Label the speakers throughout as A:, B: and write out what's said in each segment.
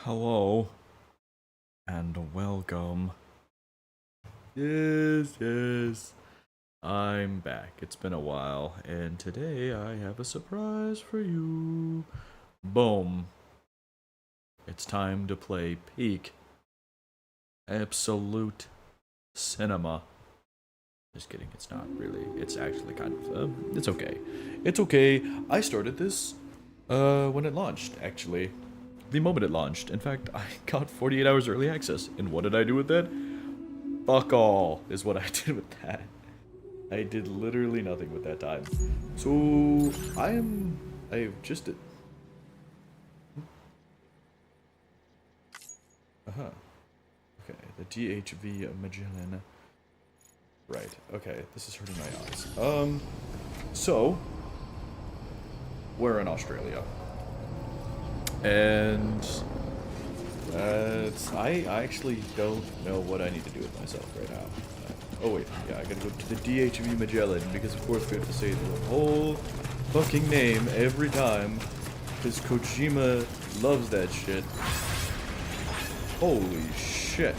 A: Hello and welcome. Yes. I'm back. It's been a while, and today I have a surprise for you. Boom. It's time to play Peak Absolute Cinema. Just kidding, it's not really. It's actually kind of, it's okay. It's okay. I started this, when it launched, actually. The moment it launched. In fact, I got 48 hours early access. And what did I do with that? Fuck all, is what I did with that. I did literally nothing with that time. So, I've just... Uh-huh. Okay, the DHV Magellan. Right, okay, this is hurting my eyes. So... We're in Australia. And... I actually don't know what I need to do with myself right now. Oh wait, yeah, I gotta go to the DHV Magellan, because of course we have to say the whole fucking name every time, because Kojima loves that shit. Holy shit.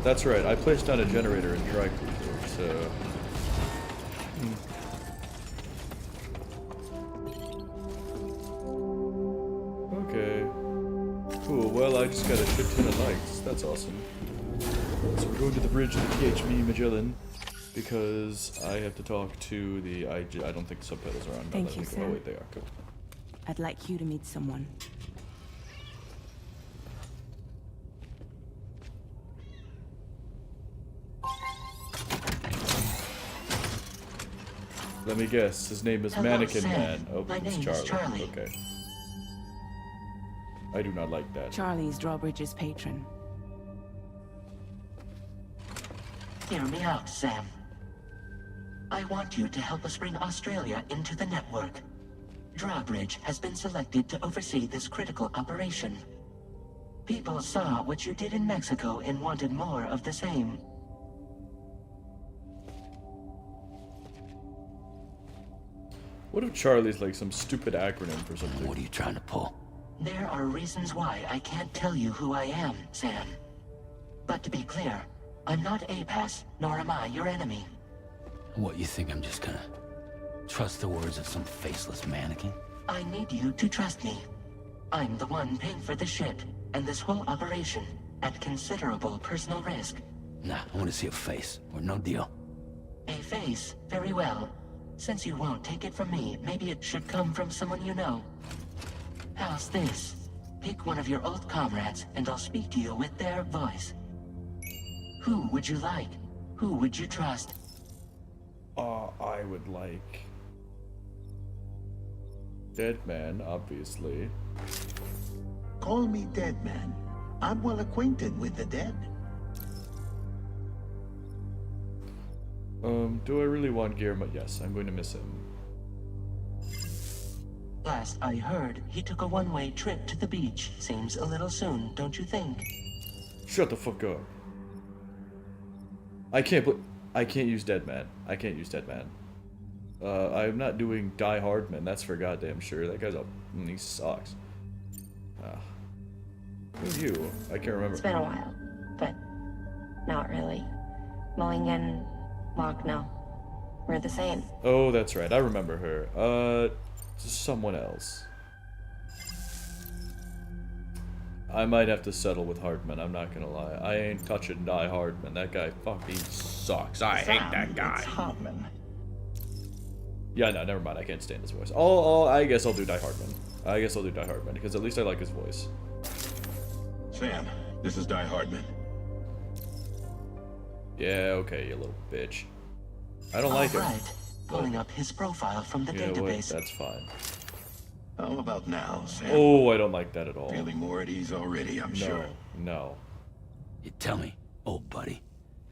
A: That's right, I placed down a generator in Dry Cruiser, so... Okay. Cool, well I just got a shit ton of likes, that's awesome. So we're going to the bridge of the PHV Magellan, because I have to talk to the... I don't think the subtitles are on.
B: Thank you,
A: Oh
B: Sam.
A: wait, they are, cool.
B: I'd like you to meet someone.
A: Let me guess, his name is
C: Hello,
A: Mannequin
C: Sam.
A: Man. Oh,
C: My
A: it's
C: name
A: Charlie.
C: is Charlie.
A: Okay. I do not like that.
B: Charlie's Drawbridge's patron.
C: Hear me out, Sam. I want you to help us bring Australia into the network. Drawbridge has been selected to oversee this critical operation. People saw what you did in Mexico and wanted more of the same.
A: What if Charlie's like some stupid acronym for something?
D: What are you trying to pull?
C: There are reasons why I can't tell you who I am, Sam. But to be clear, I'm not APAS, nor am I your enemy.
D: What, you think I'm just gonna trust the words of some faceless mannequin?
C: I need you to trust me. I'm the one paying for the shit, and this whole operation, at considerable personal risk.
D: Nah, I want to see a face, or no deal.
C: A face, very well. Since you won't take it from me, maybe it should come from someone you know. How's this? Pick one of your old comrades, and I'll speak to you with their voice. Who would you like? Who would you trust?
A: I would like... Dead Man, obviously.
E: Call me Dead Man. I'm well acquainted with the dead.
A: Do I really want Guillermo? Yes, I'm going to miss him.
C: Last I heard, he took a one-way trip to the beach. Seems a little soon, don't you think?
A: Shut the fuck up. I can't use Dead Man. I can't use Dead Man. I'm not doing Die Hardman, that's for goddamn sure. That guy's he sucks. Who's you? I can't remember.
F: It's been a while, but not really. Mulligan, Lochno, we're the same.
A: Oh, that's right. I remember her. Someone else. I might have to settle with Hardman, I'm not gonna lie. I ain't touching Die Hardman. That guy fucking sucks. I hate that guy.
E: It's Hartman.
A: Yeah, no, never mind. I can't stand his voice. I guess I'll do Die Hardman. I guess I'll do Die Hardman, because at least I like his voice.
G: Sam, this is Die Hardman.
A: Yeah, okay, you little bitch. I don't like him.
C: All right. Pulling up his profile from the
A: You know what?
C: database.
A: That's fine.
G: How about now, Sam?
A: Oh, I don't like that at all.
G: Feeling more at ease already, I'm sure.
A: No.
D: You tell me, old buddy,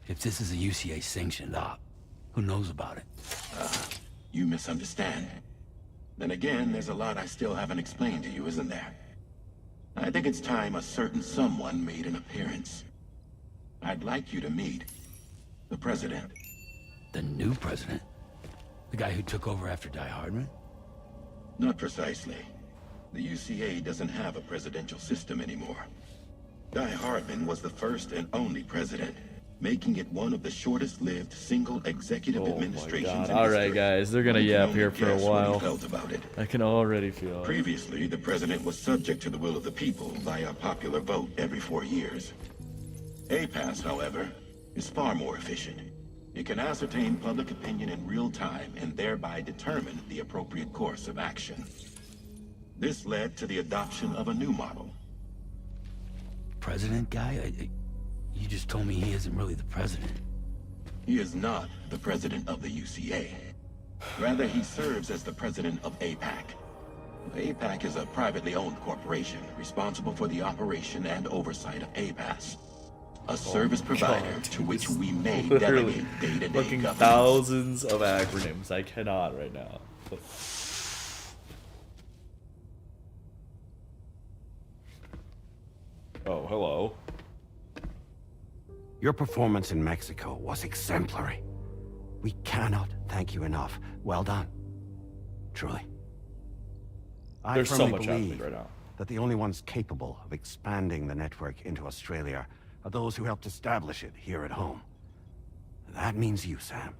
D: if this is a UCA sanctioned op, who knows about it?
G: You misunderstand. Then again, there's a lot I still haven't explained to you, isn't there? I think it's time a certain someone made an appearance. I'd like you to meet the president.
D: The new president? The guy who took over after Die Hardman?
G: Not precisely. The UCA doesn't have a presidential system anymore. Guy Hardman was the first and only president, making it one of the shortest-lived single executive
A: Oh my
G: administrations
A: god.
G: in
A: Alright,
G: history.
A: guys, they're gonna
G: You can
A: yap
G: only
A: here for a
G: guess what he
A: while.
G: felt about it.
A: I can already feel it.
G: Previously, the president was subject to the will of the people via popular vote every 4 years. APAS, however, is far more efficient. It can ascertain public opinion in real time and thereby determine the appropriate course of action. This led to the adoption of a new model.
D: President guy? You just told me he isn't really the president.
G: He is not the president of the UCA. Rather, he serves as the president of APAC. APAC is a privately owned corporation responsible for the operation and oversight of APAS, a service provider
A: God,
G: to which we may
A: literally
G: delegate day-to-day
A: fucking
G: governance.
A: thousands of acronyms. I cannot right now. Oh, hello.
H: Your performance in Mexico was exemplary. We cannot thank you enough. Well done. Truly. I
A: There's so
H: firmly
A: much happening
H: believe
A: right now.
H: that the only ones capable of expanding the network into Australia are those who helped establish it here at home. That means you, Sam.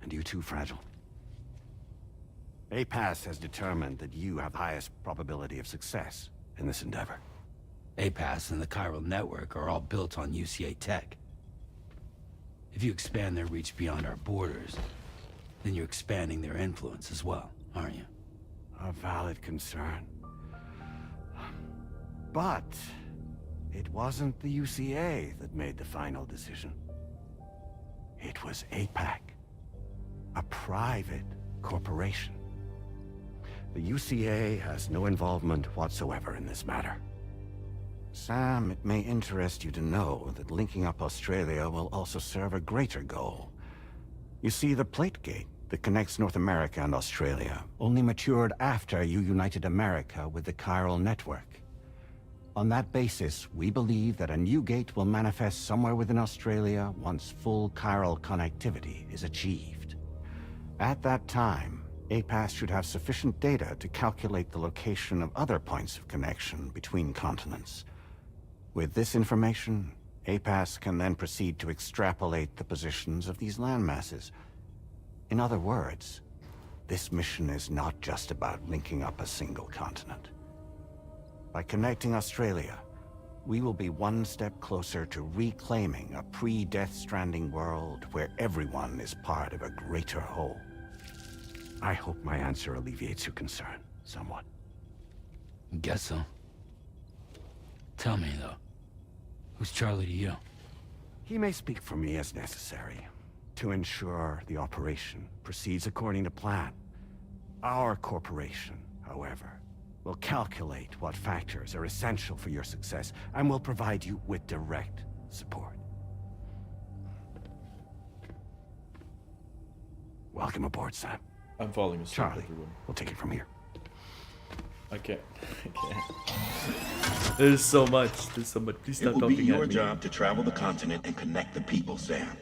H: And you too, Fragile. APAS has determined that you have the highest probability of success in this endeavor.
D: APAS and the Chiral Network are all built on UCA tech. If you expand their reach beyond our borders, then you're expanding their influence as well, aren't you?
H: A valid concern. But it wasn't the UCA that made the final decision. It was APAC, a private corporation. The UCA has no involvement whatsoever in this matter. Sam, it may interest you to know that linking up Australia will also serve a greater goal. You see, the plate gate that connects North America and Australia only matured after you united America with the Chiral Network. On that basis, we believe that a new gate will manifest somewhere within Australia once full chiral connectivity is achieved. At that time, APAS should have sufficient data to calculate the location of other points of connection between continents. With this information, APAS can then proceed to extrapolate the positions of these landmasses. In other words, this mission is not just about linking up a single continent. By connecting Australia, we will be one step closer to reclaiming a pre-Death Stranding world where everyone is part of a greater whole. I hope my answer alleviates your concern somewhat.
D: Guess so. Tell me, though. Who's Charlie to you?
H: He may speak for me as necessary to ensure the operation proceeds according to plan. Our corporation, however, will calculate what factors are essential for your success and will provide you with direct support. Welcome aboard, Sam.
A: I'm falling asleep,
H: Charlie,
A: everyone.
H: we'll take it from here.
A: I can't. There's so much. There's so much. Please
G: It
A: stop
G: will be
A: talking
G: your
A: at me.
G: job to travel the continent and connect the people, Sam.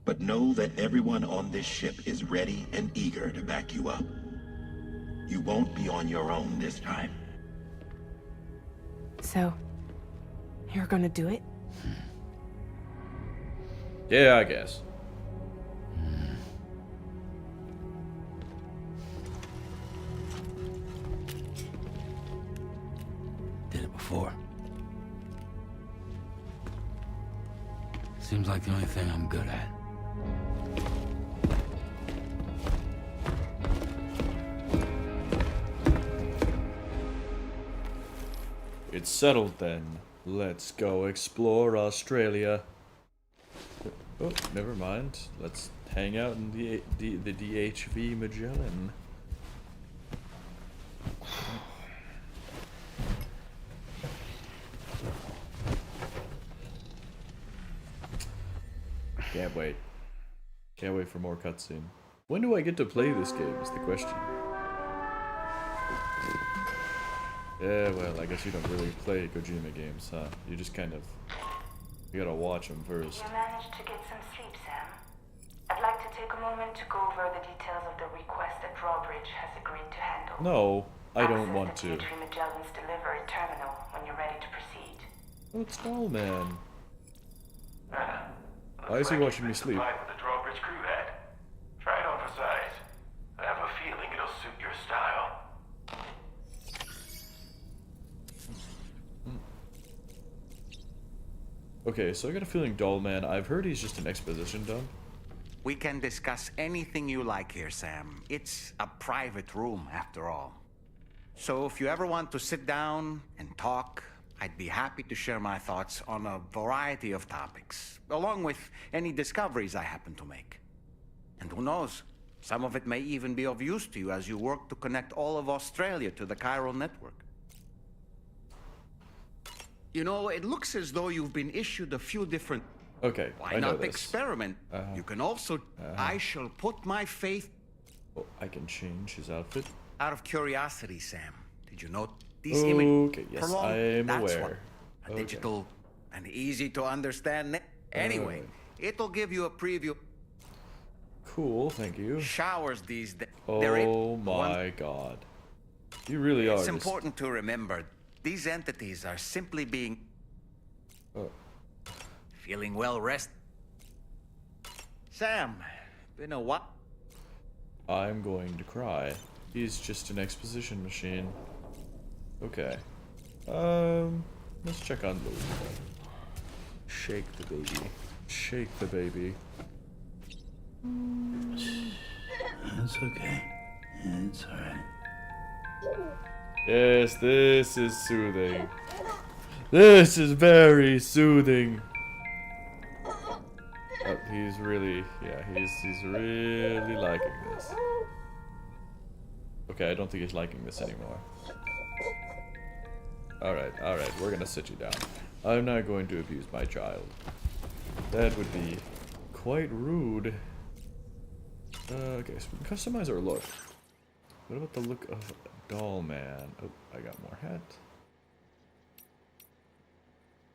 G: But know that everyone on this ship is ready and eager to back you up. You won't be on your own this time.
B: So, you're gonna do it?
A: Yeah, I guess.
D: Did it before. Seems like the only thing I'm good at.
A: It's settled then. Let's go explore Australia. Oh, never mind. Let's hang out in the DHV Magellan. Can't wait. Can't wait for more cutscene. When do I get to play this game is the question. Yeah, well, I guess you don't really play Kojima games, huh? You just kind of... You gotta watch them first.
I: You managed to get some sleep, Sam. I'd like to take a moment to go over the details of the request that Drawbridge has agreed to handle.
A: No, I don't want
I: Access
A: to.
I: the Dimitri Magellan's delivery terminal when you're ready to proceed.
A: Oh, it's Dollman. Why is he watching me sleep?
J: With the Drawbridge crew had. Try it on for size. I have a feeling it'll suit your style.
A: Okay, so I got a feeling Dollman. I've heard he's just an exposition dump.
H: We can discuss anything you like here, Sam. It's a private room, after all. So if you ever want to sit down and talk, I'd be happy to share my thoughts on a variety of topics, along with any discoveries I happen to make. And who knows, some of it may even be of use to you as you work to connect all of Australia to the chiral network. You know, it looks as though you've been issued a few different...
A: Okay,
H: Why
A: I know
H: not
A: this.
H: experiment? You can also... I shall put my faith...
A: Oh, I can change his outfit.
H: Out of curiosity, Sam, did you note these
A: Okay,
H: images?
A: yes, I'm
H: That's
A: aware.
H: What, a
A: Okay.
H: digital and easy to understand... Anyway, it'll give you a preview.
A: Cool, thank you.
H: Showers these days.
A: Oh my god. You really are.
H: It's
A: just-
H: important to remember, these entities are simply being...
A: Oh.
H: Feeling well rested. Sam, been a while.
A: I'm going to cry. He's just an exposition machine. Okay. Let's check on Luke. Shake the baby. Shake the baby.
D: It's okay. It's alright.
A: Yes, this is soothing. This is very soothing. Oh, he's really, yeah, he's really liking this. Okay, I don't think he's liking this anymore. Alright, we're gonna sit you down. I'm not going to abuse my child. That would be quite rude. Okay, so we can customize our look. What about the look of Dollman? Oh, I got more hat.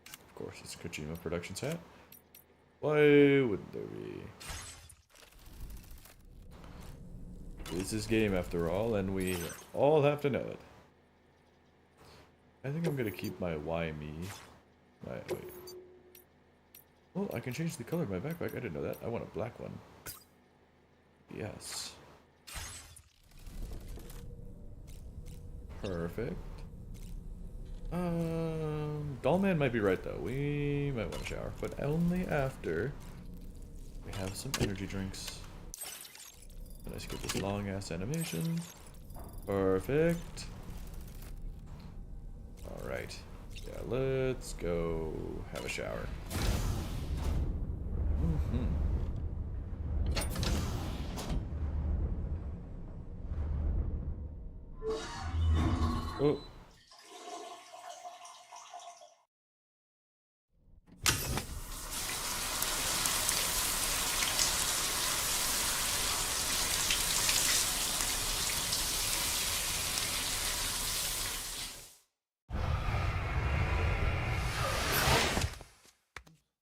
A: Of course, it's Kojima Productions hat. Why wouldn't there be? It's his game after all, and we all have to know it. I think I'm gonna keep my why me. Wait. Oh, I can change the color of my backpack. I didn't know that. I want a black one. Yes. Perfect. Dollman might be right though. We might want to shower, but only after we have some energy drinks. And I skip this long ass animation. Perfect. Alright. Yeah, let's go have a shower. Oh.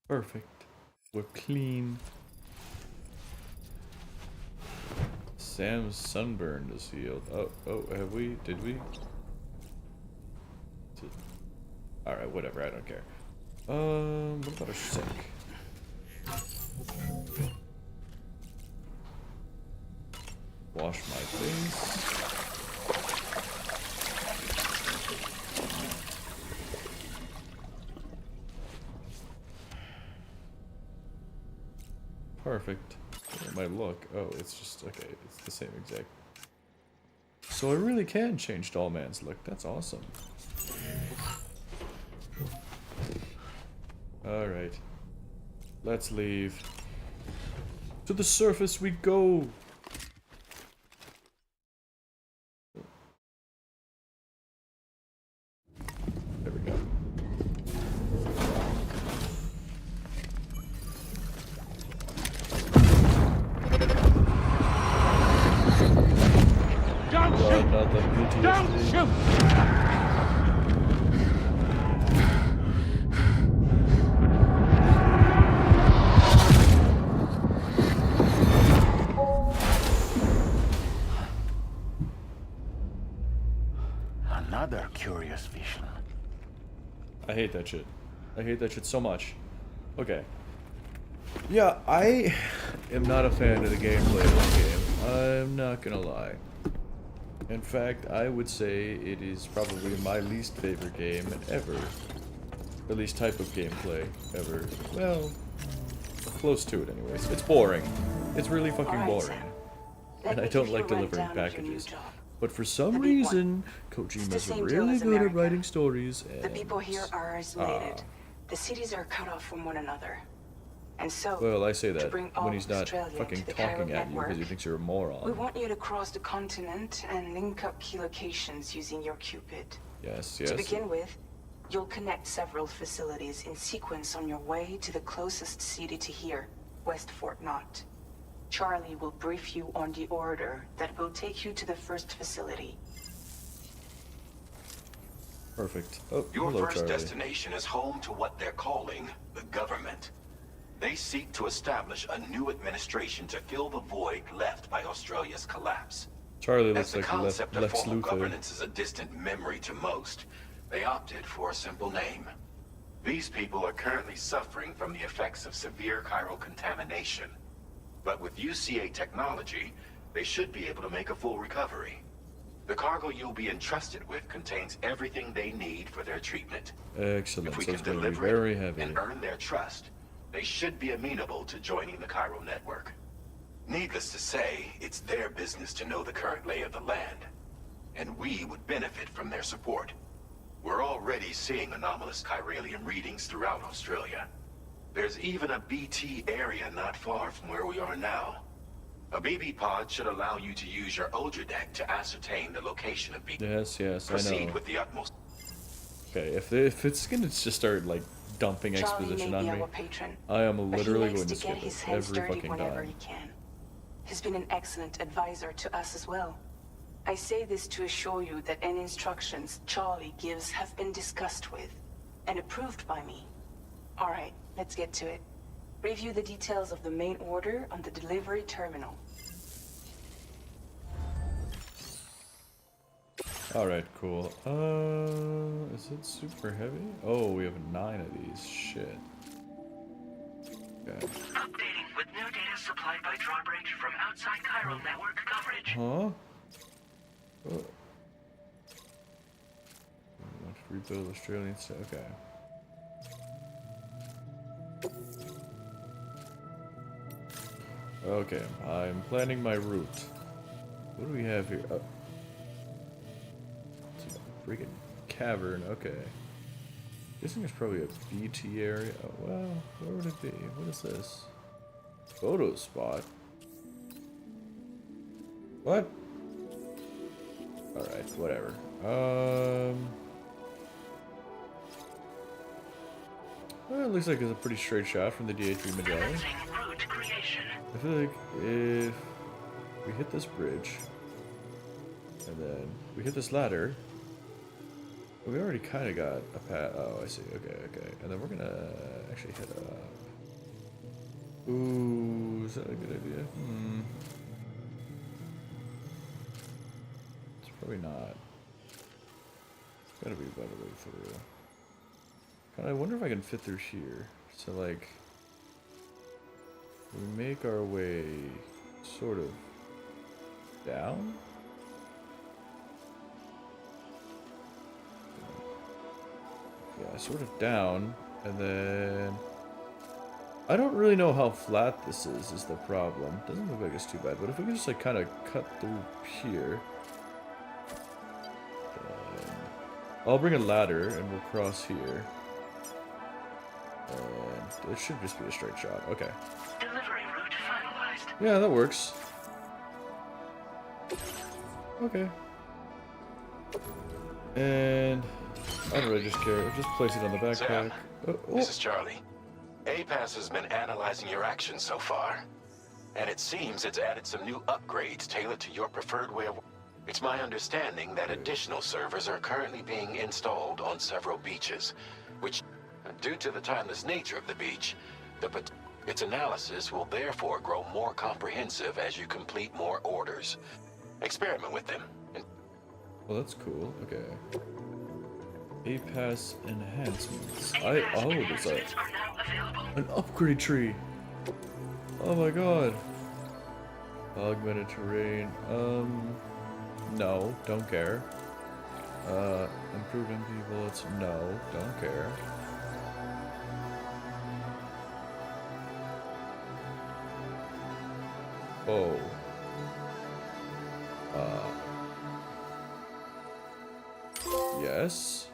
A: Perfect. We're clean. Sam's sunburn is healed. Oh, have we? Did we? Alright, whatever, I don't care. What about a sink? Wash my face. Perfect. My look. Oh, it's just okay. It's the same exact. So I really can change Dollman's look. That's awesome. All right. Let's leave. To the surface we go. There we go.
J: Don't shoot!
A: I hate that shit. I hate that shit so much. Okay. Yeah, I am not a fan of the gameplay of this game. I'm not gonna lie. In fact, I would say it is probably my least favorite game ever. At least type of gameplay ever. Well, close to it anyways. It's boring. It's really fucking
B: Alright,
A: boring.
B: Sam.
A: And I don't like delivering packages. But for some
B: The big one.
A: reason,
B: It's
A: Kojima's
B: the same deal
A: really
B: as
A: good at
B: America.
A: writing stories.
B: The
A: And,
B: people here are isolated. The cities are cut off from one another. And so,
A: well, I say
B: to
A: that
B: bring all
A: when he's not
B: Australia
A: fucking
B: to the Cairo
A: talking at you because he
B: network,
A: thinks you're a moron.
B: we want you to cross the continent and link up key locations using your Cupid.
A: Yes, yes.
B: To begin with, you'll connect several facilities in sequence on your way to the closest city to here, West Fort Knott. Charlie will brief you on the order that will take you to the first facility.
A: Perfect. Oh,
J: Your
A: hello,
J: first
A: Charlie.
J: destination is home to what they're calling the government. They seek to establish a new administration to fill the void left by Australia's collapse.
A: Charlie
J: As
A: looks
J: the
A: like
J: concept of
A: Lex
J: formal
A: Luthor.
J: governance is a distant memory to most, they opted for a simple name. These people are currently suffering from the effects of severe chiral contamination. But with UCA technology, they should be able to make a full recovery. The cargo you'll be entrusted with contains everything they need for their treatment.
A: Excellent.
J: If we
A: So
J: can
A: it's going to be
J: deliver
A: very
J: it
A: heavy.
J: and earn their trust, they should be amenable to joining the Chiral network. Needless to say, it's their business to know the current lay of the land, and we would benefit from their support. We're already seeing anomalous chiralium readings throughout Australia. There's even a BT area not far from where we are now. A BB pod should allow you to use your Ultra deck to ascertain the location of BT.
A: Yes, yes, I
J: Proceed
A: know.
J: with the utmost.
A: Okay, if it's going to just start, like, dumping
B: Charlie
A: exposition
B: may be
A: on me,
B: our patron,
A: I am
B: but he
A: literally
B: likes
A: going to
B: to get
A: skip
B: his
A: it
B: hands
A: every
B: dirty
A: fucking
B: whenever
A: time.
B: he can. He's been an excellent advisor to us as well. I say this to assure you that any instructions Charlie gives have been discussed with and approved by me. All right, let's get to it. Review the details of the main order on the delivery terminal.
A: Alright, cool. Is it super heavy? Oh, we have 9 of these. Shit. Okay.
C: Updating with new data supplied by Drawbridge from outside Chiral network coverage.
A: Huh? Oh. Want to rebuild Australian stuff? Okay. Okay, I'm planning my route. What do we have here? Oh. It's a freaking cavern. Okay. Guessing there's probably a BT area. Oh, well, where would it be? What is this? Photo spot? What? Alright, whatever. Well, it looks like it's a pretty straight shot from the DH3 Magellan. I feel like if we hit this bridge, and then we hit this ladder, we already kind of got a path. Oh, I see. Okay, okay. And then we're gonna actually hit up. Ooh, is that a good idea? It's probably not. It's gotta be a better way through. I wonder if I can fit through here. So, like, we make our way sort of down? Yeah, sort of down, and then I don't really know how flat this is the problem. Doesn't look like it's too bad, but if we can just like kind of cut through here, then I'll bring a ladder and we'll cross here. And it should just be a straight shot. Okay.
C: Delivery route finalized.
A: Yeah, that works. Okay. And I don't really just care. I'll just place it on the backpack.
J: Sam,
A: Oh,
J: this is Charlie. APAS has been analyzing your actions so far, and it seems it's added some new upgrades tailored to your preferred way of. It's my understanding that additional servers are currently being installed on several beaches, which, due to the timeless nature of the beach, its analysis will therefore grow more comprehensive as you complete more orders. Experiment with them.
A: well, that's cool. Okay. A-Pass enhancements. Oh, there's an upgrade tree. Oh my god. Augmented terrain. No, don't care. Improving people, it's no, don't care. Oh. Yes.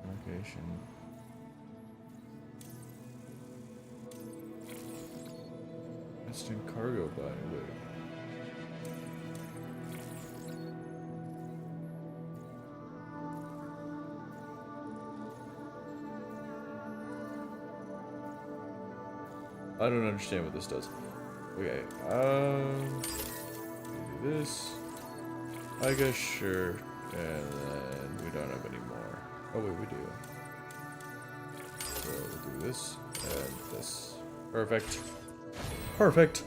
A: Location. Instant cargo by way. I don't understand what this does. Okay, do this. I guess sure, and then we don't have any more. Oh wait, we do. So we'll do this and this. Perfect. Perfect.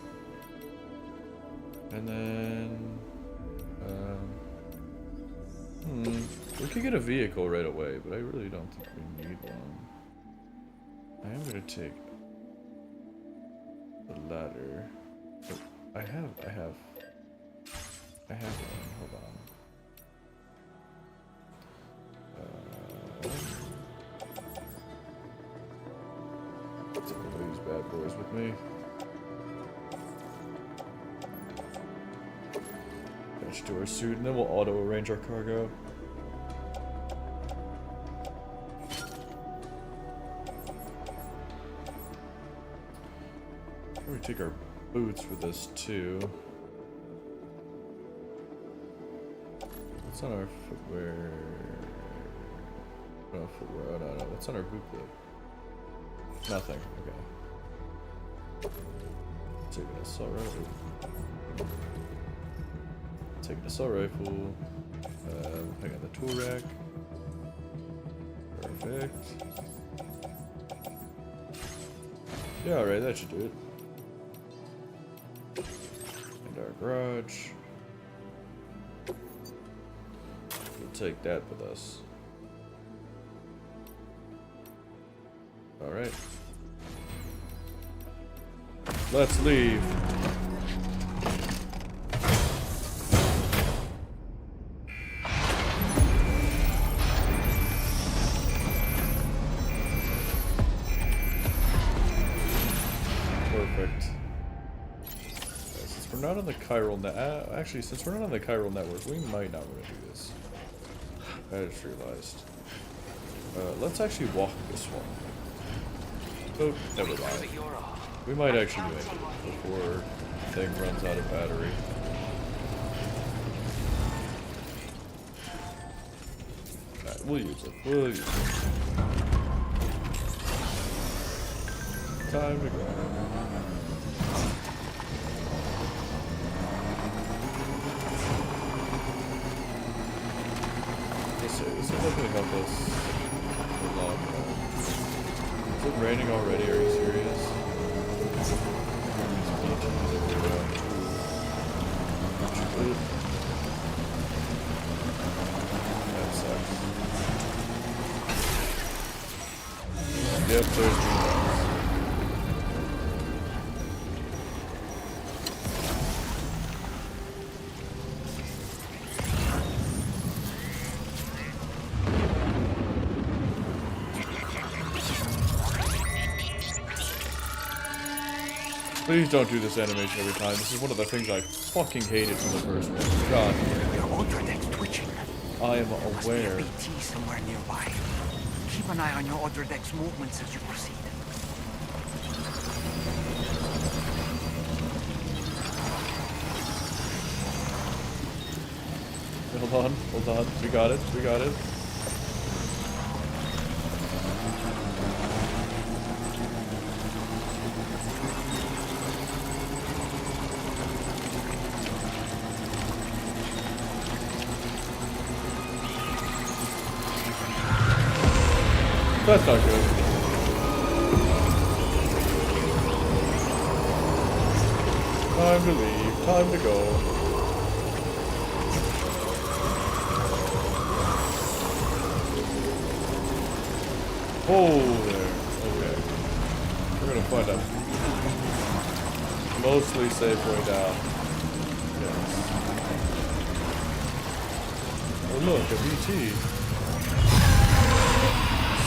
A: And then, we could get a vehicle right away, but I really don't think we need one. I am gonna take the ladder. Oh, I have one. Hold on. Take one of these bad boys with me. Attach to our suit, and then we'll auto arrange our cargo. We take our boots with us too. What's on our footwear? No footwear. Oh no. What's on our boot clip? Nothing. Okay. Take an assault rifle. Take an assault rifle. Hang on the tool rack. Perfect. Yeah, alright, that should do it. And our garage. We'll take that with us. Alright. Let's leave. Perfect. Since we're not on the chiral net, actually, since we're not on the chiral network, we might not want to do this. I just realized. Let's actually walk this one. Oh, never mind. We might actually make it before the thing runs out of battery. Alright, we'll use it. We'll use it. Time to go. Let's see, this is not gonna help us for long run. Is it raining already? Are you serious? That sucks. Yep, there's me. Please don't do this animation every time. This is one of the things I fucking hated from the first one. God.
H: Your Ultradeck's twitching.
A: I am aware.
H: BT somewhere nearby. Keep an eye on your Ultradeck's movements as you proceed.
A: Hold on. We got it. That's not good. Time to leave. Time to go. Oh, there. Okay. We're gonna find a mostly safe way down. Yes. Oh look, a VT.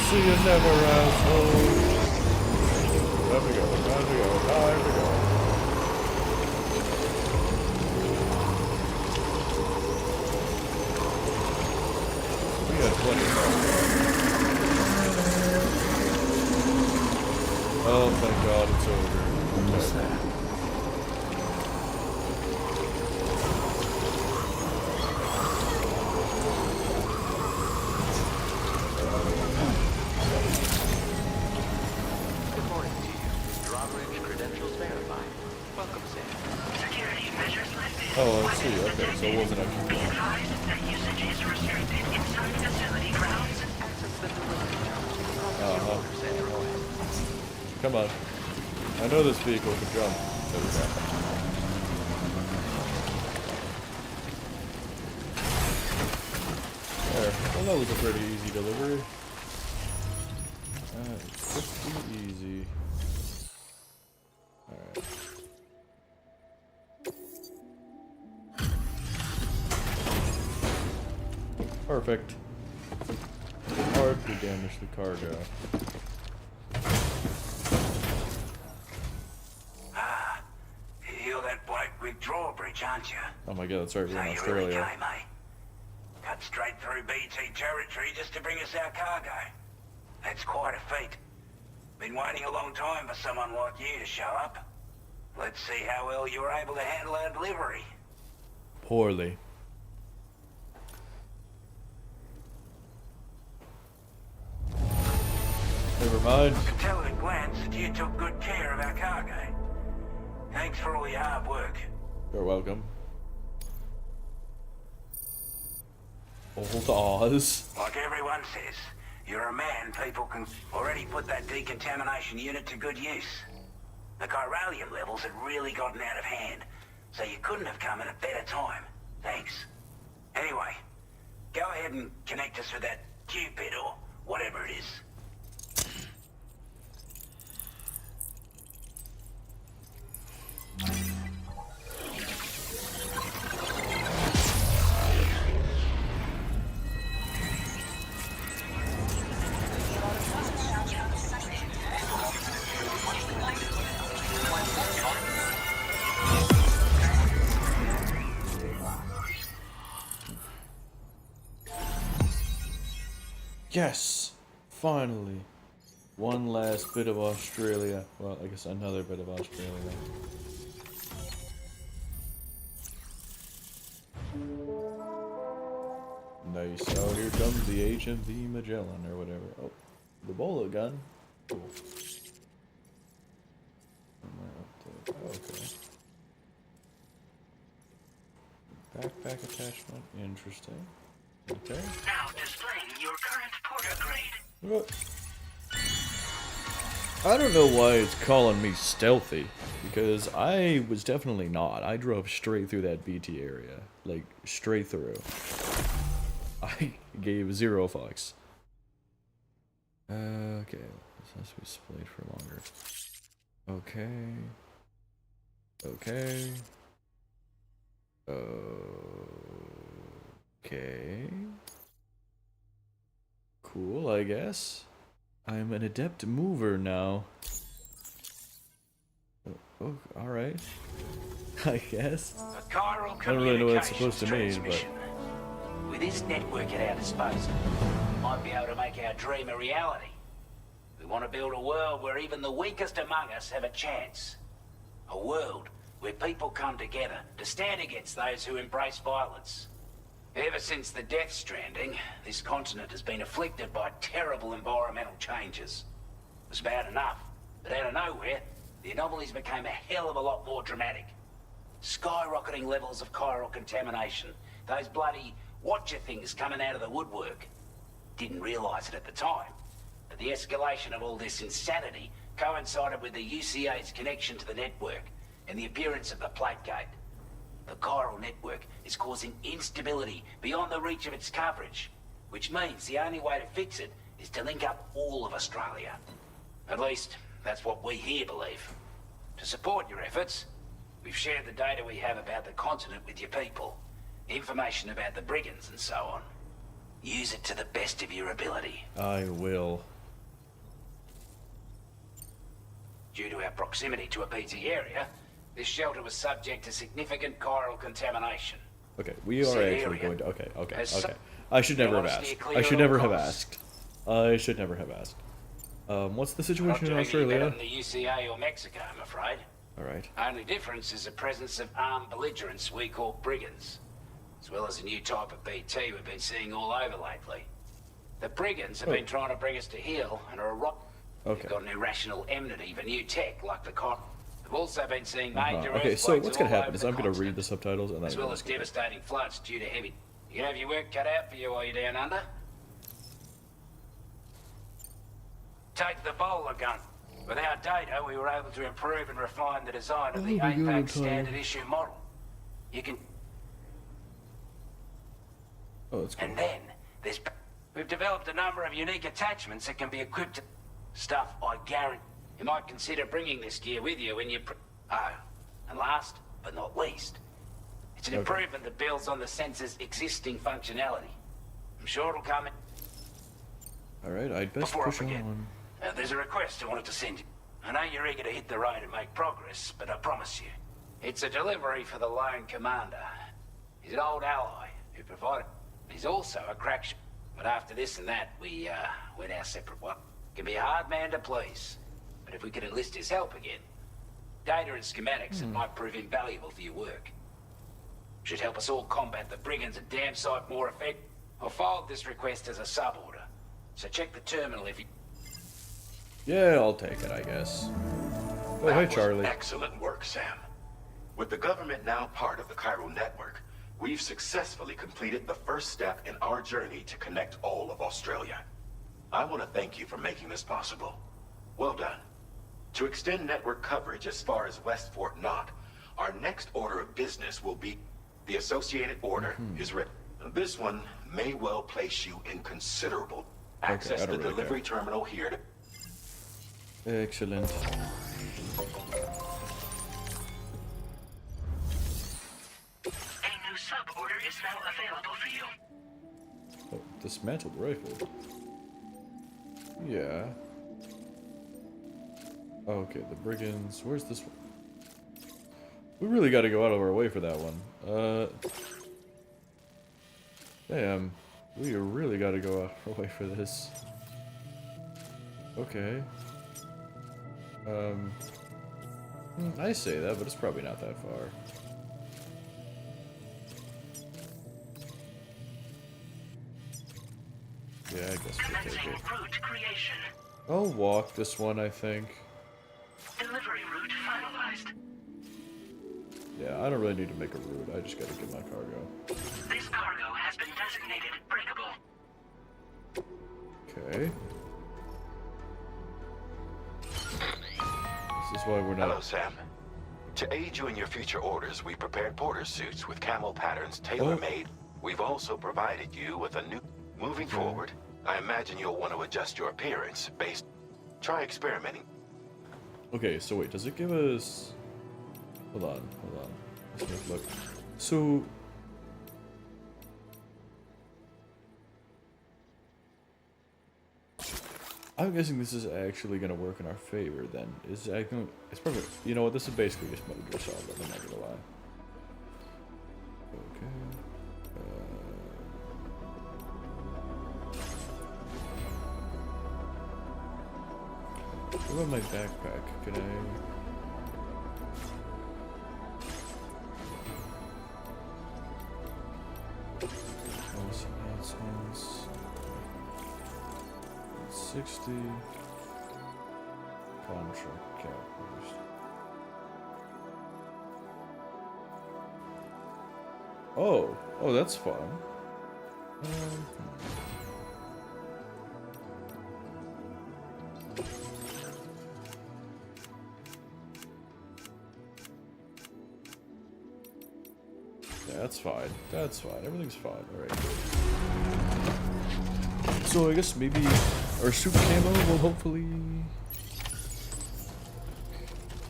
A: See you never, asshole. Time to go, time to go, time to go. We had plenty of time. Oh, thank God it's over.
H: Almost there.
C: Good morning to you. Drawbridge credentials verified. Welcome, Sam.
I: Security measures lifted.
A: Oh, I see. Okay, so it wasn't actually.
I: Be advised that usage is restricted inside facility grounds.
C: Access the delivery terminal.
A: Uh-huh.
C: Center away.
A: Come on. I know this vehicle can jump. There we go. There. Well, that was a pretty easy delivery. Pretty easy. Alright. Perfect. Hard to damage the cargo.
D: You're that bloke with Drawbridge, aren't you?
A: Oh my god, that's right, we're
D: So
A: in
D: you really
A: Australia.
D: came, eh? Cut straight through BT territory just to bring us our cargo. That's quite a feat. Been waiting a long time for someone like you to show up. Let's see how well you were able to handle our delivery.
A: Poorly. Never mind.
D: I can tell at a glance that you took good care of our cargo. Thanks for all your hard work.
A: You're welcome. Old Oz.
D: Like everyone says, you're a man people can already put that decontamination unit to good use. The chiralium levels had really gotten out of hand, so you couldn't have come at a better time. Thanks. Anyway, go ahead and connect us with that Cupid or whatever it is.
A: Yes! Finally. One last bit of Australia. Well, I guess another bit of Australia. Nice. Oh, here comes the HMV Magellan or whatever. Oh, the Bola gun. Cool. Okay. Backpack attachment. Interesting. Okay.
I: Now displaying your current porter grade.
A: What? I don't know why it's calling me stealthy, because I was definitely not. I drove straight through that BT area. Like, straight through. I gave 0 fucks. Okay. This has to be displayed for longer. Okay. Okay. Okay. Cool, I guess. I'm an adept mover now. Oh, alright. I guess.
D: A chiral
A: I don't really know what it's supposed to mean, but...
D: With this network at our disposal, we might be able to make our dream a reality. We want to build a world where even the weakest among us have a chance. A world where people come together to stand against those who embrace violence. Ever since the Death Stranding, this continent has been afflicted by terrible environmental changes. It was bad enough, but out of nowhere, the anomalies became a hell of a lot more dramatic. Skyrocketing levels of chiral contamination, those bloody watcher things coming out of the woodwork. Didn't realize it at the time, but the escalation of all this insanity coincided with the UCA's connection to the network, and the appearance of the Plategate. The chiral network is causing instability beyond the reach of its coverage, which means the only way to fix it is to link up all of Australia. At least, that's what we here believe. To support your efforts, we've shared the data we have about the continent with your people. Information about the brigands and so on. Use it to the best of your ability.
A: I will.
D: Due to our proximity to a BT area, this shelter was subject to significant chiral contamination.
A: Okay, we are
D: Said
A: actually
D: area
A: going to... Okay, okay,
D: has
A: okay. I should never have
D: want us to
A: asked.
D: clear
A: I should
D: all
A: never have
D: costs.
A: asked. I should never have asked. What's the
D: Not
A: situation in
D: doing any better
A: Australia?
D: than the UCA or Mexico, I'm afraid.
A: Alright.
D: Only difference is the presence of armed belligerents we call brigands, as well as a new type of BT we've been seeing all over lately. The brigands have been trying to bring us to heel and are a rock.
A: Okay.
D: They've got an irrational enmity for new tech like the cop. They've also been seeing major
A: Okay, so
D: earthquakes
A: what's gonna
D: all
A: happen
D: over
A: is
D: the
A: I'm gonna read
D: continent,
A: the subtitles and then...
D: as well as devastating floods due to heavy. You can have your work cut out for you while you're down under. Take the bowler gun. With our data, we were able to improve and refine the design of the
A: Oh, we got
D: APAC
A: it,
D: standard issue model. You can...
A: Oh, that's cool.
D: And then, we've developed a number of unique attachments that can be equipped to... Stuff I guarantee. You might consider bringing this gear with you when you... Oh, and last, but not least, it's an improvement that builds on the sensor's existing functionality. I'm sure it'll come in...
A: Alright, I'd best
D: Before I
A: push
D: forget,
A: on.
D: there's a request I wanted to send you. I know you're eager to hit the road and make progress, but I promise you, it's a delivery for the Lone Commander. He's an old ally who provided... He's also a crack shot. But after this and that, we went our separate ways. Can be a hard man to please. But if we could enlist his help again, data and schematics that might prove invaluable for your work. Should help us all combat the brigands and damn sight more effect. I'll forward this request as a sub-order. So check the terminal if you...
A: Yeah, I'll take it, I guess. Oh, hey,
J: That was
A: Charlie.
J: excellent work, Sam. With the government now part of the Cairo network, we've successfully completed the first step in our journey to connect all of Australia. I want to thank you for making this possible. Well done. To extend network coverage as far as West Fort Knott, our next order of business will be... The associated order is written. This one may well place you in considerable... Access
A: I
J: the
A: don't really
J: delivery terminal here to...
A: Excellent.
C: A new sub-order is now available for you.
A: Oh, dismantled rifle. Yeah. Oh, okay, the brigands. Where's this one? We really got to go out of our way for that one. Damn. We really got to go out of our way for this. Okay. I say that, but it's probably not that far. Yeah, I guess we'll take it.
C: Route creation.
A: I'll walk this one, I think.
C: Delivery route finalized.
A: Yeah, I don't really need to make a route. I just gotta get my cargo.
C: This cargo has been designated breakable.
A: Okay. This is why we're
J: Hello,
A: not...
J: Sam. To aid you in your future orders, we prepared porter suits with camel patterns tailor-made. We've also provided you with a new... Moving forward, I imagine you'll want to adjust your appearance based... Try experimenting.
A: Okay, so wait, does it give us... Hold on. Let's take a look. So... I'm guessing this is actually gonna work in our favor then. It's probably... You know what, this is basically just Metal Gear Solid, I'm not gonna lie. Okay... What about my backpack? Can I... Policy enhancements... 60... Contract captors... Oh! Oh, that's fun. Yeah, that's fine. That's fine. Everything's fine. Alright. So I guess maybe our super camo will hopefully...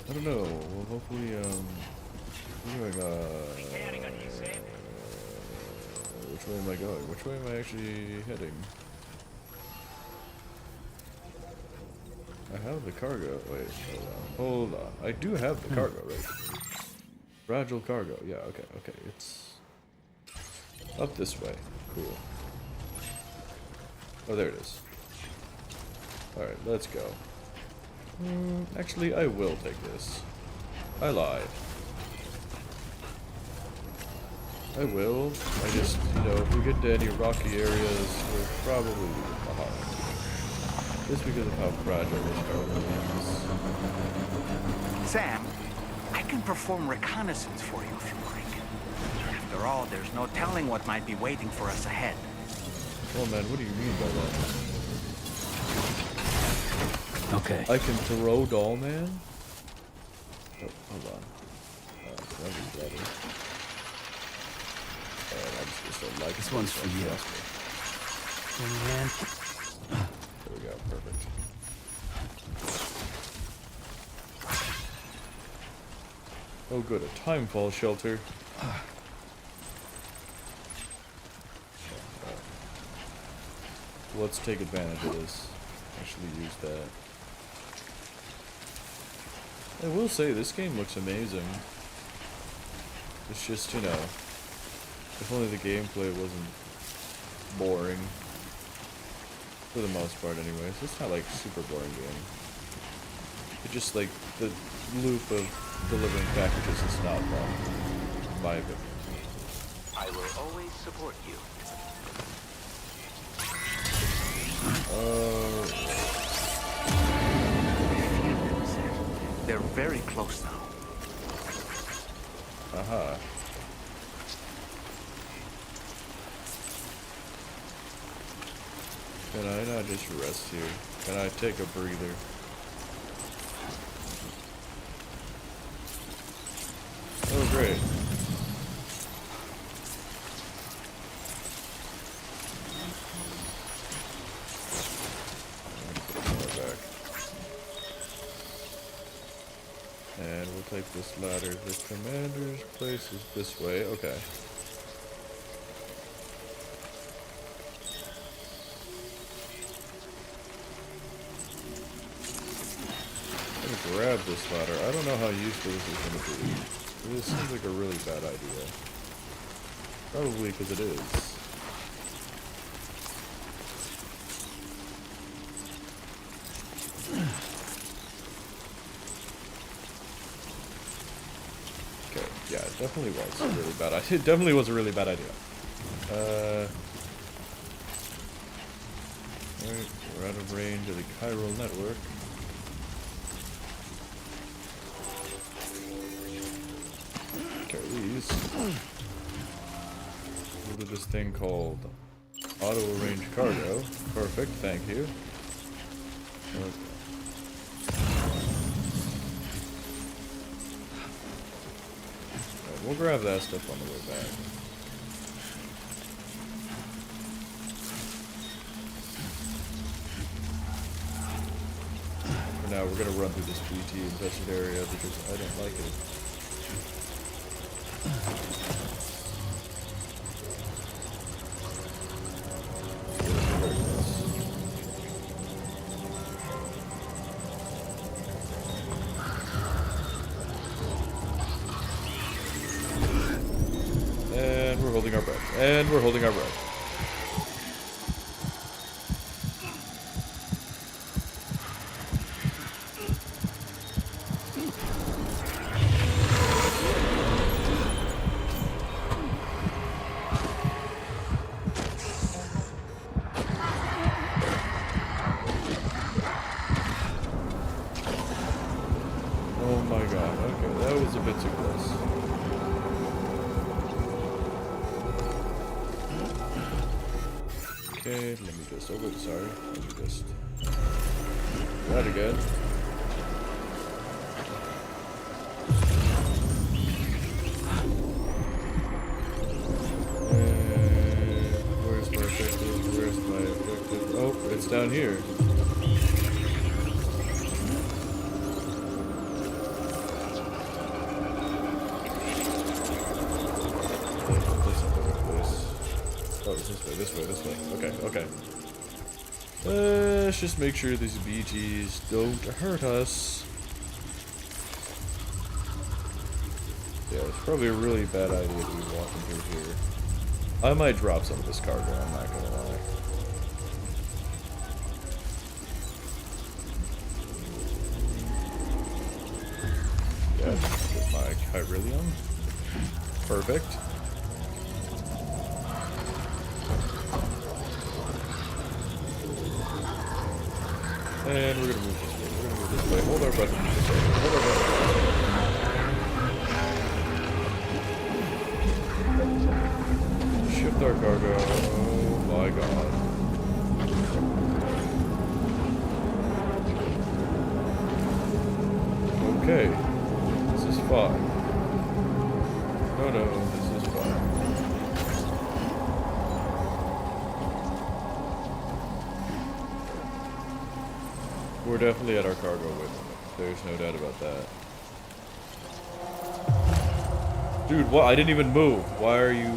A: I don't know. Will hopefully, what do I got? Which way am I going? Which way am I actually heading? I have the cargo. Wait, hold on. I do have the cargo, right? Fragile cargo. Yeah, okay, okay. It's up this way. Cool. Oh, there it is. Alright, let's go. Actually, I will take this. I lied. I will. I just, you know, if we get to any rocky areas, we'll probably leave it behind. Just because of how fragile this cargo is.
H: Sam, I can perform reconnaissance for you if you like. After all, there's no telling what might be waiting for us ahead.
A: Oh man, what do you mean by that?
K: Okay.
A: I can throw doll man? Oh, hold on. That was better. I'm just gonna like
K: this one's for you. Man.
A: There we go, perfect. Oh good, a timefall shelter. Let's take advantage of this. Actually use that. I will say, this game looks amazing. It's just, you know, if only the gameplay wasn't boring. For the most part anyways. It's not like super boring game. It's just like the loop of delivering packages is not fun. In my opinion.
D: I will always support you.
H: They're very close now.
A: Aha. Can I not just rest here? Can I take a breather? Oh, great. And we'll take this ladder. The commander's place is this way. Okay. I'm gonna grab this ladder. I don't know how useful this is gonna be. This seems like a really bad idea. Probably because it is. Okay, yeah, it definitely was a really bad idea. It definitely was a really bad idea. Alright, we're out of range of the chiral network. Okay, these. Go to this thing called auto-arrange cargo. Perfect, thank you. Okay. We'll grab that stuff on the way back. For now, we're gonna run through this BT infested area because I don't like it. And we're holding our breath. And we're holding our breath. Oh my god, okay, that was a bit too close. Okay, let me just, oh wait, sorry, let me just, that again. It's down here. Oh, it's this way. Okay. Let's just make sure these BGs don't hurt us. Yeah, it's probably a really bad idea to be walking through here. I might drop some of this cargo, I'm not gonna lie. Yeah, get my Kyrillium. Perfect. And we're gonna move this way. Hold our breath and move this way. Hold our breath. Shift our cargo. Oh my god. Okay. This is fine. No, this is fine. We're definitely at our cargo weight limit. There's no doubt about that. Dude, what? I didn't even move. Why are you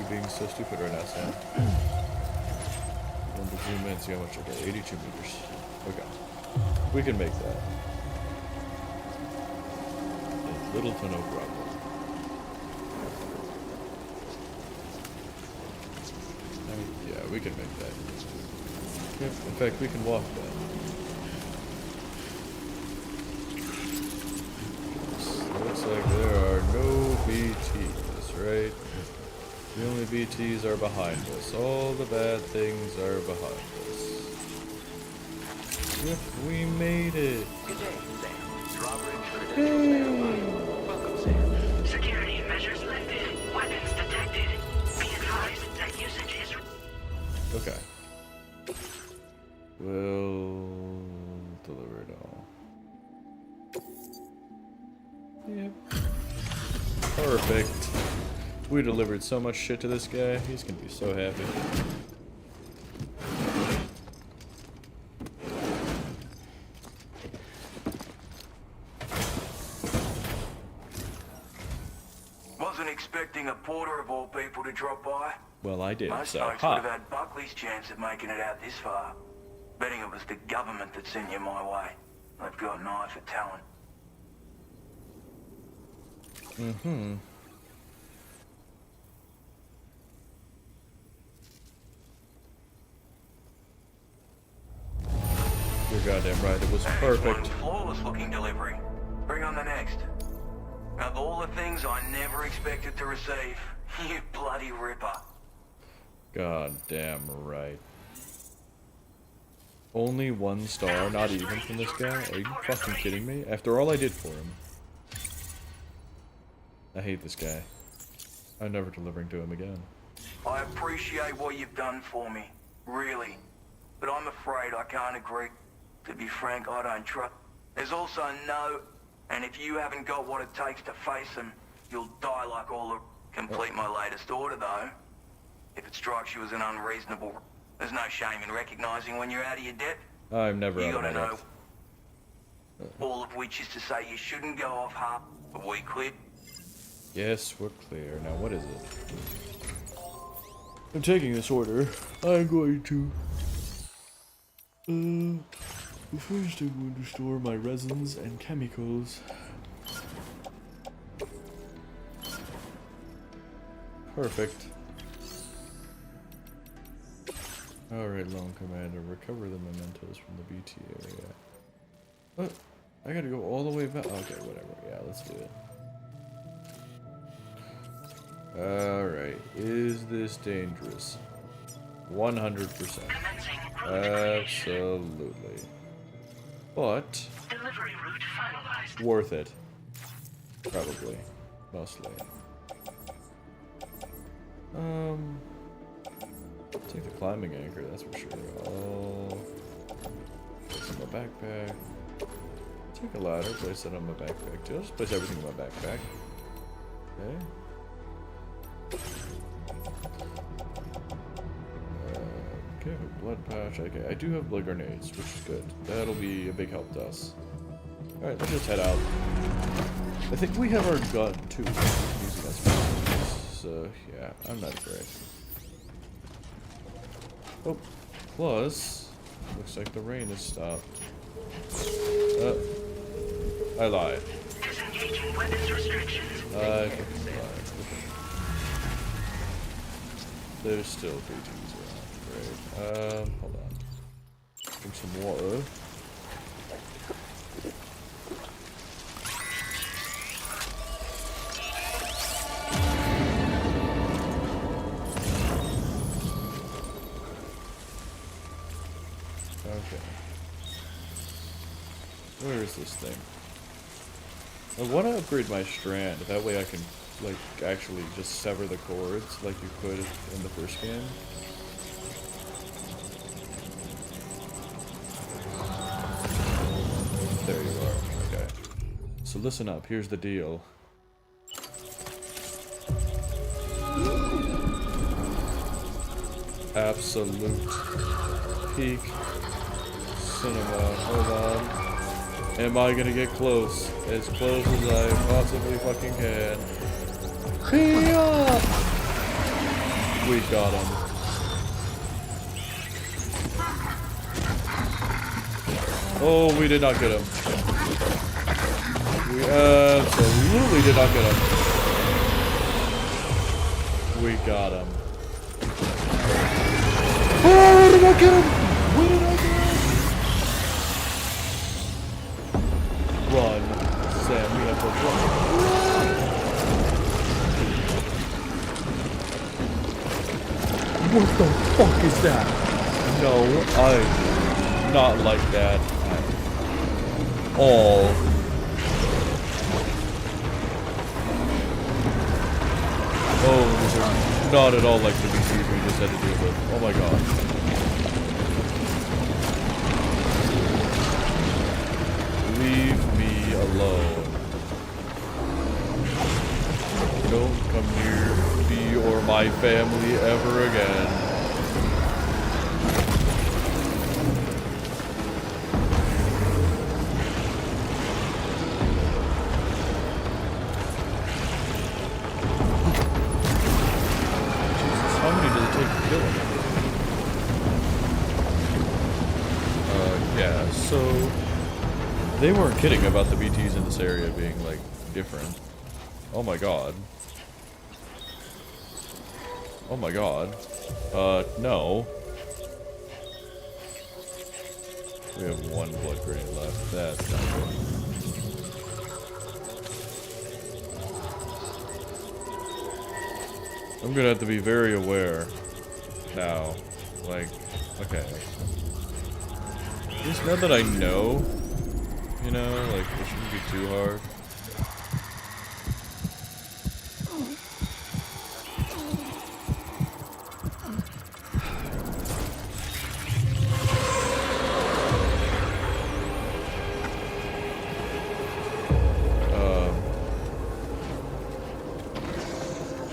A: being so stupid right now, Sam? Want to zoom in, see how much? Okay, 82 meters. Okay. We can make that. Little to no problem. Yeah, we can make that. Yep, in fact, we can walk that. Looks like there are no BTs, right? The only BTs are behind us. All the bad things are behind us. Yep, we made it.
D: Good day, Sam. Drawbridge Credentials verified. Welcome, Sam.
I: Security measures lifted. Weapons detected. Be advised that usage is...
A: Okay. We'll deliver it all. Yep. Perfect. We delivered so much shit to this guy. He's gonna be so happy.
L: Wasn't expecting a porter of all people to drop by.
A: Well, I did,
L: Most
A: so
L: folks would have had Buckley's chance of making it out this far. Betting it was the government that sent you my way. They've got an eye for talent.
A: Mm-hmm. You're goddamn right, it was perfect.
L: Flawless looking delivery. Bring on the next. Of all the things I never expected to receive, you bloody ripper.
A: Goddamn right. Only 1 star, not even from this guy? Are you fucking kidding me? After all I did for him. I hate this guy. I'm never delivering to him again.
L: I appreciate what you've done for me, really. But I'm afraid I can't agree. To be frank, I don't trust. There's also no... And if you haven't got what it takes to face them, you'll die like all the... Complete my latest order, though. If it strikes you as an unreasonable... There's no shame in recognizing when you're out of your depth.
A: I'm never
L: You
A: out of my
L: gotta know.
A: depth.
L: All of which is to say you shouldn't go off half. Are we clear?
A: Yes, we're clear. Now, what is it? I'm taking this order. I'm going to... First I'm going to store my resins and chemicals. Perfect. Alright, Lone Commander. Recover the mementos from the BT area. What? I gotta go all the way back. Okay, whatever. Yeah, let's do it. Alright, is this dangerous? 100%. Absolutely. But...
I: Delivery route finalized.
A: Worth it. Probably. Mostly. Take the climbing anchor, that's for sure. Oh... Place in my backpack. Take a ladder, place it on my backpack too. I'll just place everything in my backpack. Okay. Okay, blood patch. Okay, I do have blood grenades, which is good. That'll be a big help to us. Alright, let's just head out. I think we have our gun too. Using us. So, yeah, I'm not great. Oh, plus, looks like the rain has stopped. I lied.
C: Disengaging weapons restrictions.
A: I fucking lied. There's still BTs around. Great. Hold on. Drink some water. Okay. Where is this thing? I want to upgrade my strand. That way I can, like, actually just sever the cords like you could in the first game. There you are. Okay. So listen up. Here's the deal. Absolute peak cinema. Hold on. Am I gonna get close? As close as I possibly fucking can. Hiya! We got him. Oh, we did not get him. We absolutely did not get him. We got him. Oh, did I get him? Where did I get him? Run, Sam, we have to run. What the fuck is that? No, I not like that at all. Oh, these are not at all like the VCs we just had to deal with. Oh my god. Leave me alone. Don't come near me or my family ever again. Jesus, how many does it take to kill him? Yeah, so they weren't kidding about the BTs in this area being, like, different. Oh my god. Oh my god. No. We have one blood grenade left. That's not good. I'm gonna have to be very aware now. Like, okay. Just now that I know, you know, like, it shouldn't be too hard.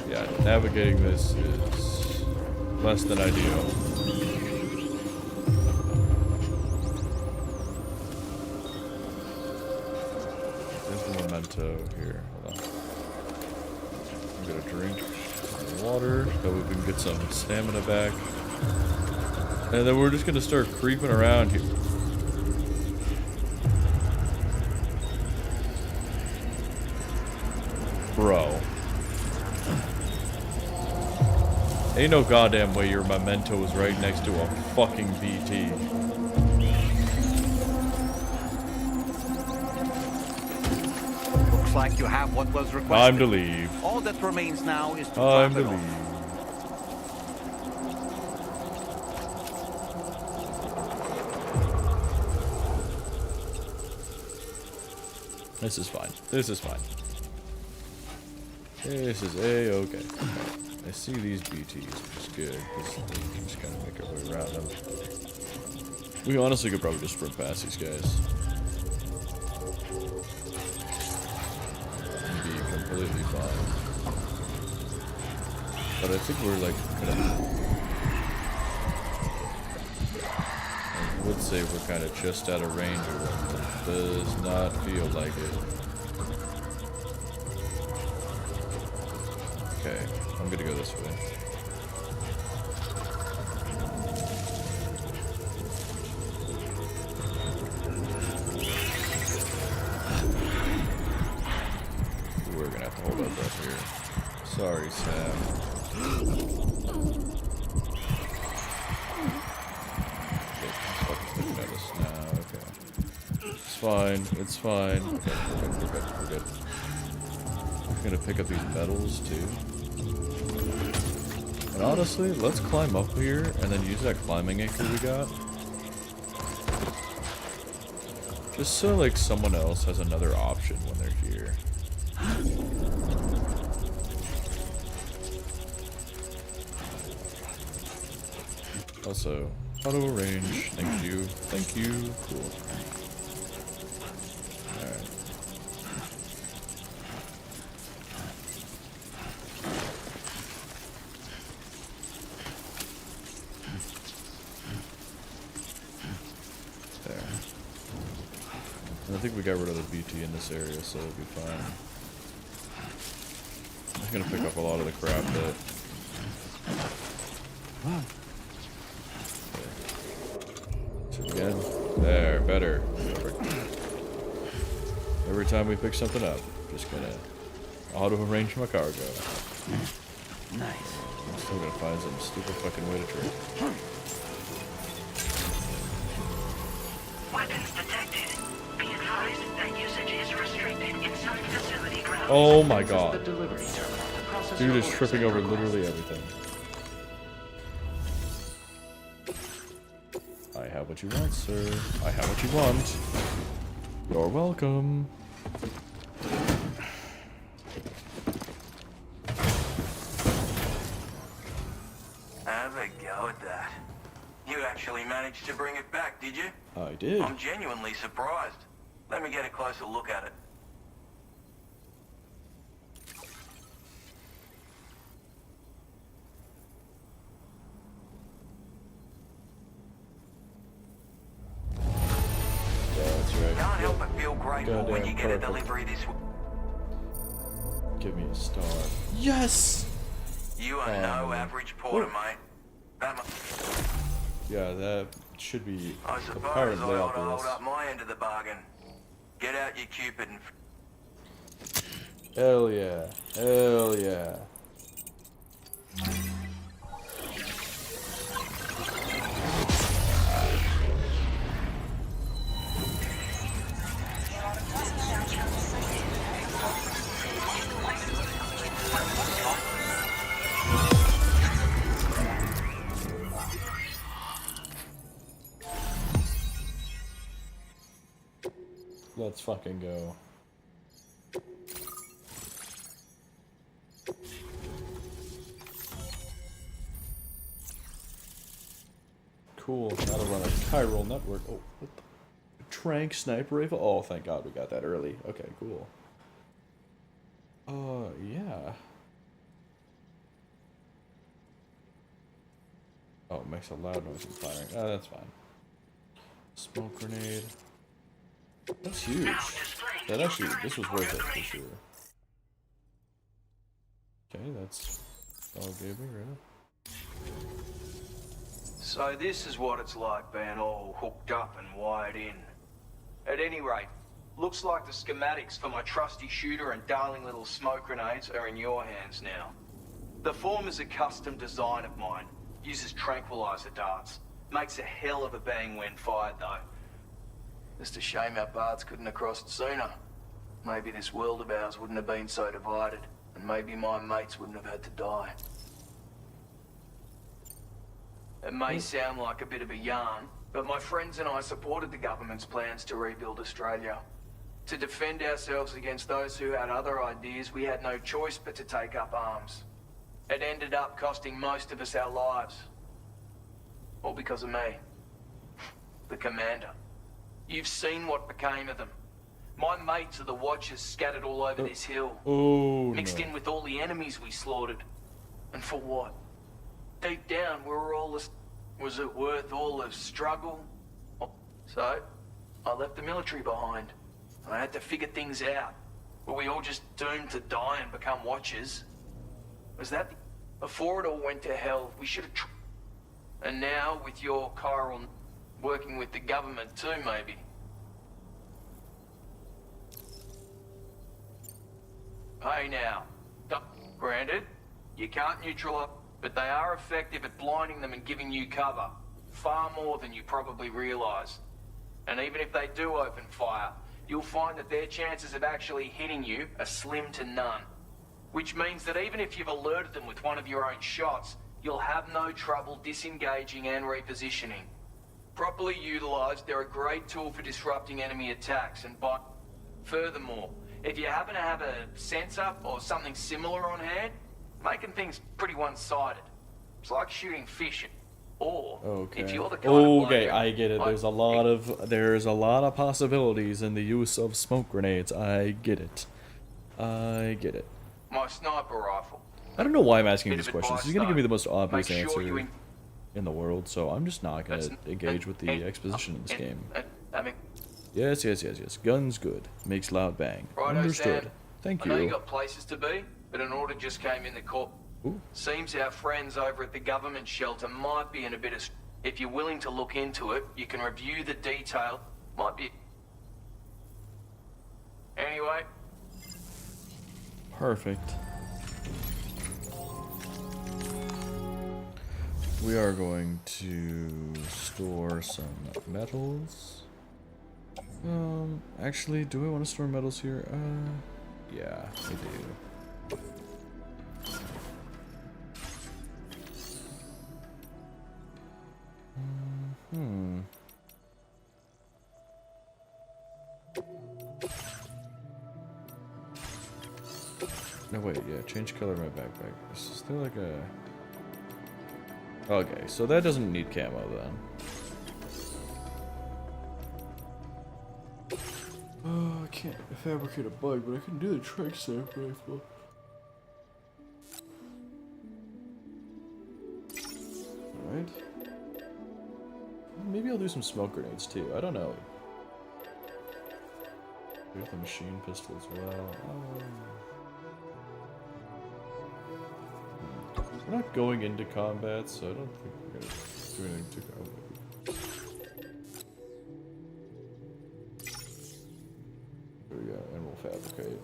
A: Yeah, navigating this is less than ideal. Here, hold on. I'm gonna drink some water so we can get some stamina back. And then we're just gonna start creeping around here. Bro. Ain't no goddamn way your memento is right next to a fucking BT.
M: Like you have what was requested.
A: Time to leave.
M: All that remains now is to
A: Time to
M: drop it
A: leave. This is fine. This is fine. This is A-okay. I see these BTs, which is good. Let's just kind of make our way around them. We honestly could probably just sprint past these guys. Completely fine. But I think we're like gonna would say we're kind of just out of range of them, but it does not feel like it. Okay, I'm gonna go this way. We're gonna have to hold our breath here. Sorry, Sam. Looking at us now. Okay. It's fine. It's fine. Okay, we're good. We're good. I'm gonna pick up these metals too. And honestly, let's climb up here and then use that climbing anchor we got. Just so like someone else has another option when they're here. Also, auto range. Thank you. Thank you. Cool. Alright. There. And I think we got rid of the BT in this area, so it'll be fine. I'm just gonna pick up a lot of the crap that... Again. There, better. Perfect. Every time we pick something up, just gonna auto-arrange my cargo.
K: Nice.
A: I'm still gonna find some stupid fucking way to trade.
C: Weapons detected. Be advised that usage is restricted inside facility grounds.
A: Oh my god. Dude is tripping over literally everything. I have what you want, sir. I have what you want. You're welcome.
L: Have a go at that. You actually managed to bring it back, did you?
A: I did.
L: I'm genuinely surprised. Let me get a closer look at it.
A: That's right.
L: Can't help but feel grateful when you get a
A: perfect.
L: delivery this way.
A: Give me a star. Yes!
L: You are no average porter, mate. That
A: Yeah, that should be
L: I suppose I
A: apparently
L: ought to
A: obvious.
L: hold up my end of the bargain. Get out your Cupid and...
A: Hell yeah. Hell yeah. Let's fucking go. Cool. Now to run a chiral network. Oh, what the? Trank sniper rifle? Oh, thank God we got that early. Okay, cool. Yeah. Oh, it makes a loud noise when firing. Oh, that's fine. Smoke grenade. That's huge. That actually, this was worth it for sure. Okay, that's all gave me right now.
L: So this is what it's like being all hooked up and wired in. At any rate, looks like the schematics for my trusty shooter and darling little smoke grenades are in your hands now. The form is a custom design of mine. Uses tranquilizer darts. Makes a hell of a bang when fired though. Just a shame our paths couldn't have crossed sooner. Maybe this world of ours wouldn't have been so divided, and maybe my mates wouldn't have had to die. It may sound like a bit of a yarn, but my friends and I supported the government's plans to rebuild Australia. To defend ourselves against those who had other ideas, we had no choice but to take up arms. It ended up costing most of us our lives. All because of me. The commander. You've seen what became of them. My mates are the Watchers scattered all over this hill.
A: Oh,
L: mixed in with all the enemies we slaughtered. And for what? Deep down, we were all this... Was it worth all the struggle? So, I left the military behind. I had to figure things out. Were we all just doomed to die and become watchers? Was that... Before it all went to hell, we should have... And now, with your chiral... working with the government too, maybe. Hey now. Granted, you can't neutralize... But they are effective at blinding them and giving you cover. Far more than you probably realize. And even if they do open fire, you'll find that their chances of actually hitting you are slim to none. Which means that even if you've alerted them with one of your own shots, you'll have no trouble disengaging and repositioning. Properly utilized, they're a great tool for disrupting enemy attacks and Furthermore, if you happen to have a sensor or something similar on hand, making things pretty one-sided. It's like shooting fish. Or if you're the kind of
A: Okay, I get it. There's a lot of possibilities in the use of smoke grenades. I get it.
L: My sniper rifle.
A: I don't know why I'm asking these
L: of
A: questions.
L: advice,
A: He's gonna give me the most obvious
L: Make sure you
A: answer in the world, so I'm just not gonna engage with the exposition in this game. Yes. Guns good. Makes loud bang.
L: Righto,
A: Understood.
L: Sam.
A: Thank
L: I know you
A: you.
L: got places to be, but an order just came in the court. Seems our friends over at the government shelter might be in a bit of... If you're willing to look into it, you can review the detail. Might be... Anyway.
A: Perfect. We are going to store some metals. Actually, do I want to store metals here? Yeah, I do. No, wait, yeah, change color of my backpack. This is still like a... Okay, so that doesn't need camo then. I can't fabricate a bug, but I can do the trick safe rifle. Alright. Maybe I'll do some smoke grenades too, I don't know. There's the machine pistol as well. We're not going into combat, so I don't think we're gonna do anything too complicated. There we go, and we'll fabricate.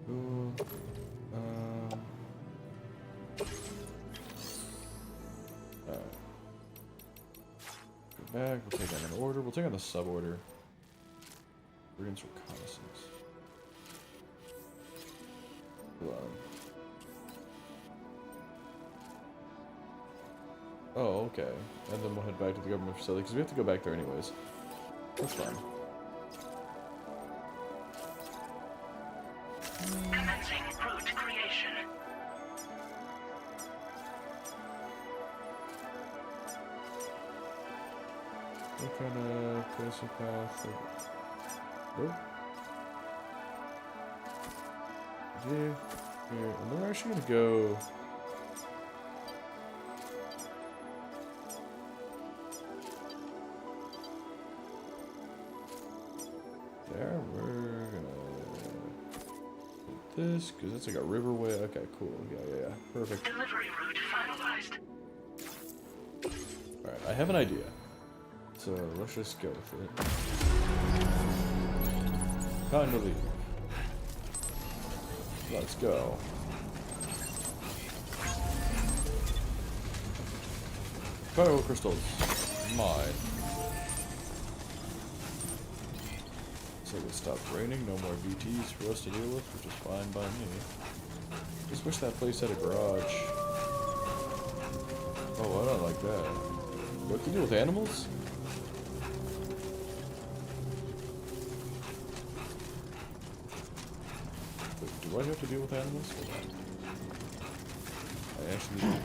A: Ooh, alright. Go back, we'll take on an order, we'll take on the sub-order. Brigand's reconnaissance. Oh, okay. And then we'll head back to the government facility, because we have to go back there anyways. That's fine.
C: Commencing route creation.
A: What kind of closer path? Nope. Here, and then we're actually gonna go. There, we're gonna put this because that's like a riverway. Okay, cool. Yeah, perfect.
C: Delivery route finalized.
A: All right, I have an idea. So let's just go with it. Time to leave. Let's go. Pyro crystals. Mine. So it stopped raining, no more BTs for us to deal with, which is fine by me. Just wish that place had a garage. Oh, I don't like that. Do I have to deal with animals? Do I have to deal with animals? Hold on. I actually don't know.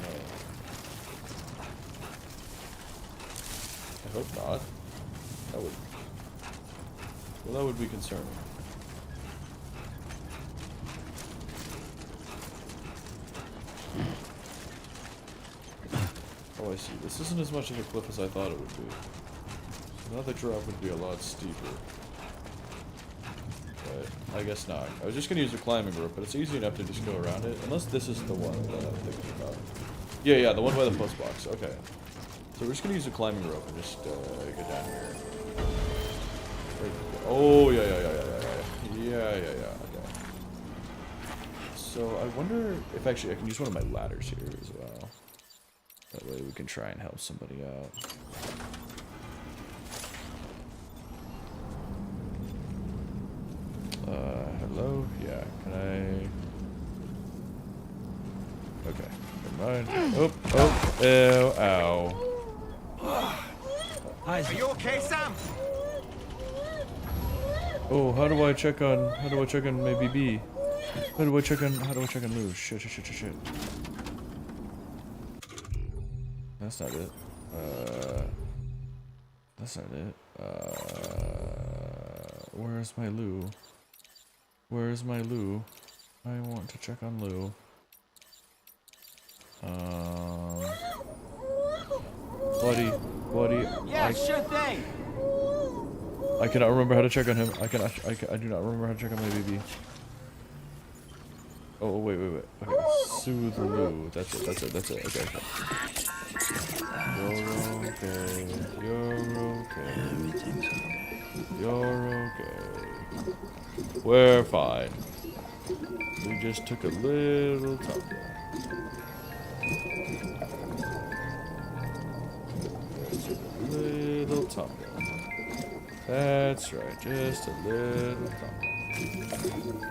A: I hope not. That would... Well, that would be concerning. Oh, I see. This isn't as much of a cliff as I thought it would be. Now the drop would be a lot steeper. But I guess not. I was just gonna use a climbing rope, but it's easy enough to just go around it. Unless this is the one that I'm thinking about. Yeah, the one by the post box. Okay. So we're just gonna use a climbing rope and just get down here. Oh, yeah. Okay. So I wonder if actually I can use one of my ladders here as well. That way we can try and help somebody out. Hello? Yeah, can I... Okay, never mind. Oh, ew, ow.
K: Are you okay, Sam?
A: Oh, how do I check on my BB? How do I check on Lou? Shit. That's not it. That's not it. Where's my Lou? Where's my Lou? I want to check on Lou. Buddy.
K: Yeah, sure thing.
A: I cannot remember how to check on him. I do not remember how to check on my baby. Oh, wait. Okay, soothe Lou. That's it. Okay. You're okay. We're fine. We just took a little tumble. Little tumble. That's right, just a little tumble.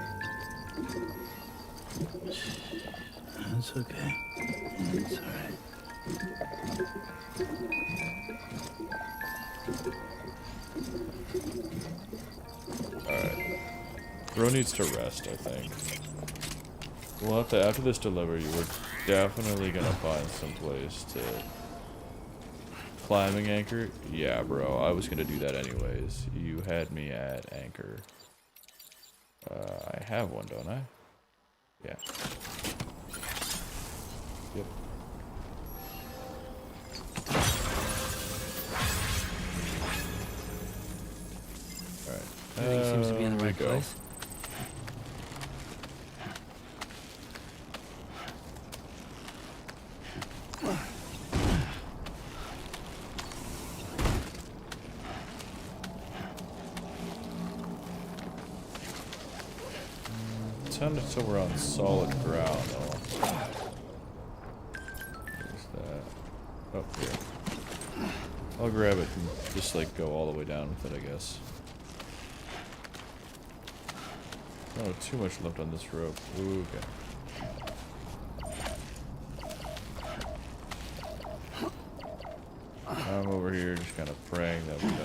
K: That's okay. It's alright.
A: Alright. Bro needs to rest, I think. We'll have to, after this delivery, we're definitely gonna find some place to... Climbing anchor? Yeah, bro, I was gonna do that anyways. You had me at anchor. I have one, don't I? Yeah. Yep. Alright.
K: Everything seems to be in the right place.
A: Sounded so we're on solid ground, though. Where's that? Oh, here. I'll grab it and just, like, go all the way down with it, I guess. Oh, too much left on this rope. Ooh, okay. I'm over here just kind of praying that we don't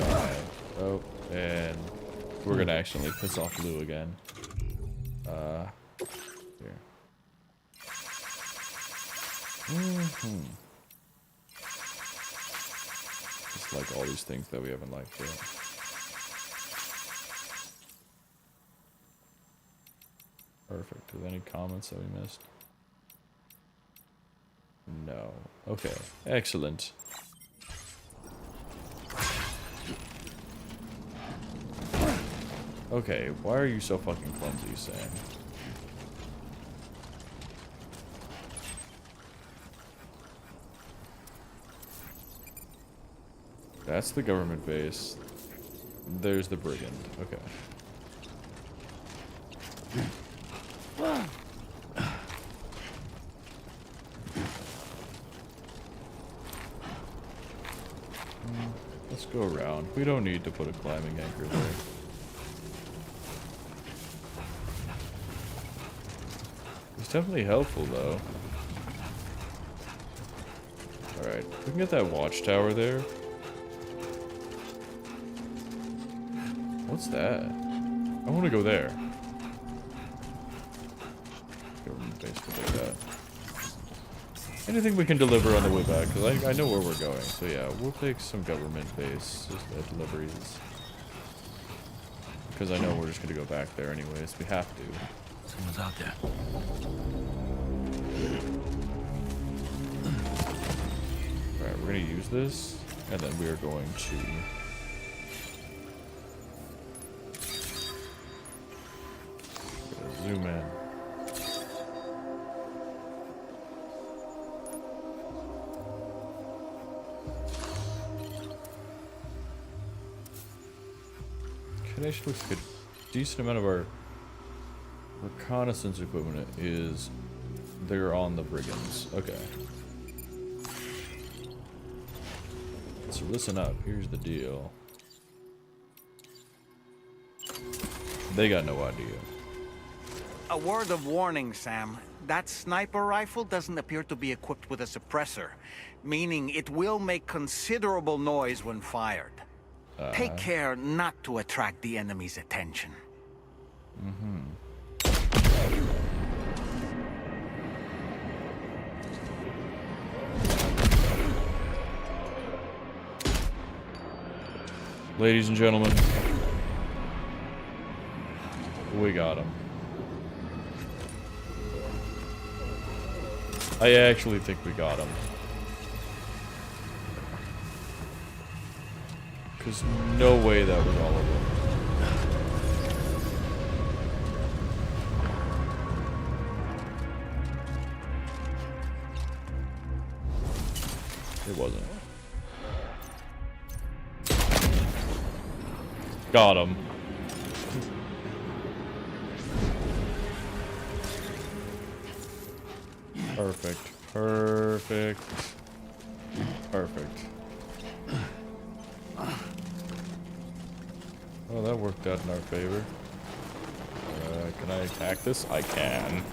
A: die. Oh, and we're gonna accidentally piss off Lou again. Here. Just like all these things that we haven't liked yet. Perfect. Are there any comments that we missed? No. Okay. Excellent. Okay, why are you so fucking clumsy, Sam? That's the government base. There's the brigand. Okay. Let's go around. We don't need to put a climbing anchor there. It's definitely helpful, though. Alright, we can get that watchtower there. What's that? I want to go there. Government base to do that. Anything we can deliver on the way back, because I know where we're going. So yeah, we'll take some government base deliveries. Because I know we're just going to go back there anyways. We have to.
K: Someone's out there.
A: we're gonna use this, and then we are going to zoom in. Connection looks like a decent amount of our reconnaissance equipment is there on the brigands. Okay. So listen up, here's the deal. They got no idea.
M: A word of warning, Sam. That sniper rifle doesn't appear to be equipped with a suppressor, meaning it will make considerable noise when fired. Take care not to attract the enemy's attention.
A: Ladies and gentlemen, we got him. I actually think we got him. Because no way that was all of them. It wasn't. Got him. Perfect. Perfect. Perfect. Well, that worked out in our favor. Can I attack this? I can.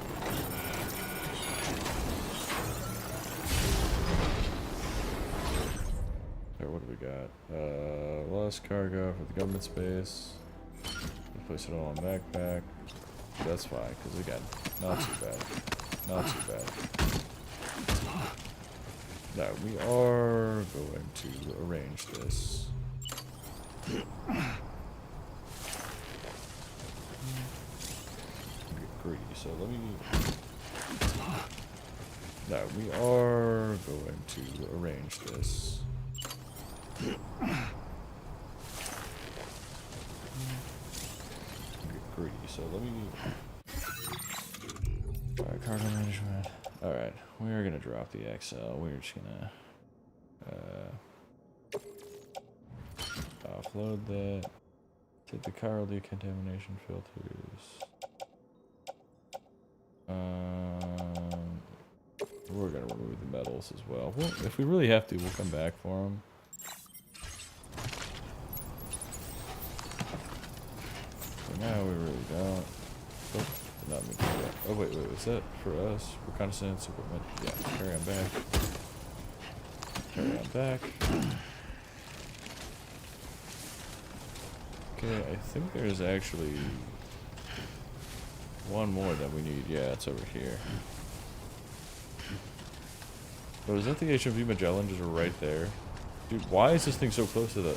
A: Alright, what do we got? Lost cargo for the government space. Place it all on backpack. That's fine, because again, not too bad. Not too bad. Now, we are going to arrange this. Greedy, so let me... Now, we are going to arrange this. Greedy, so let me... Alright, cargo management. Alright, we are gonna drop the XL. We're just gonna... offload that. Take the chiral decontamination filters. We're gonna remove the metals as well. Well, if we really have to, we'll come back for them. For now, we really don't. Oh, not me. Oh wait, was that for us? Reconnaissance equipment. Yeah, carry on back. Carry on back. Okay, I think there's actually one more that we need. Yeah, it's over here. But is that the HMV Magellan just right there? Dude, why is this thing so close to the...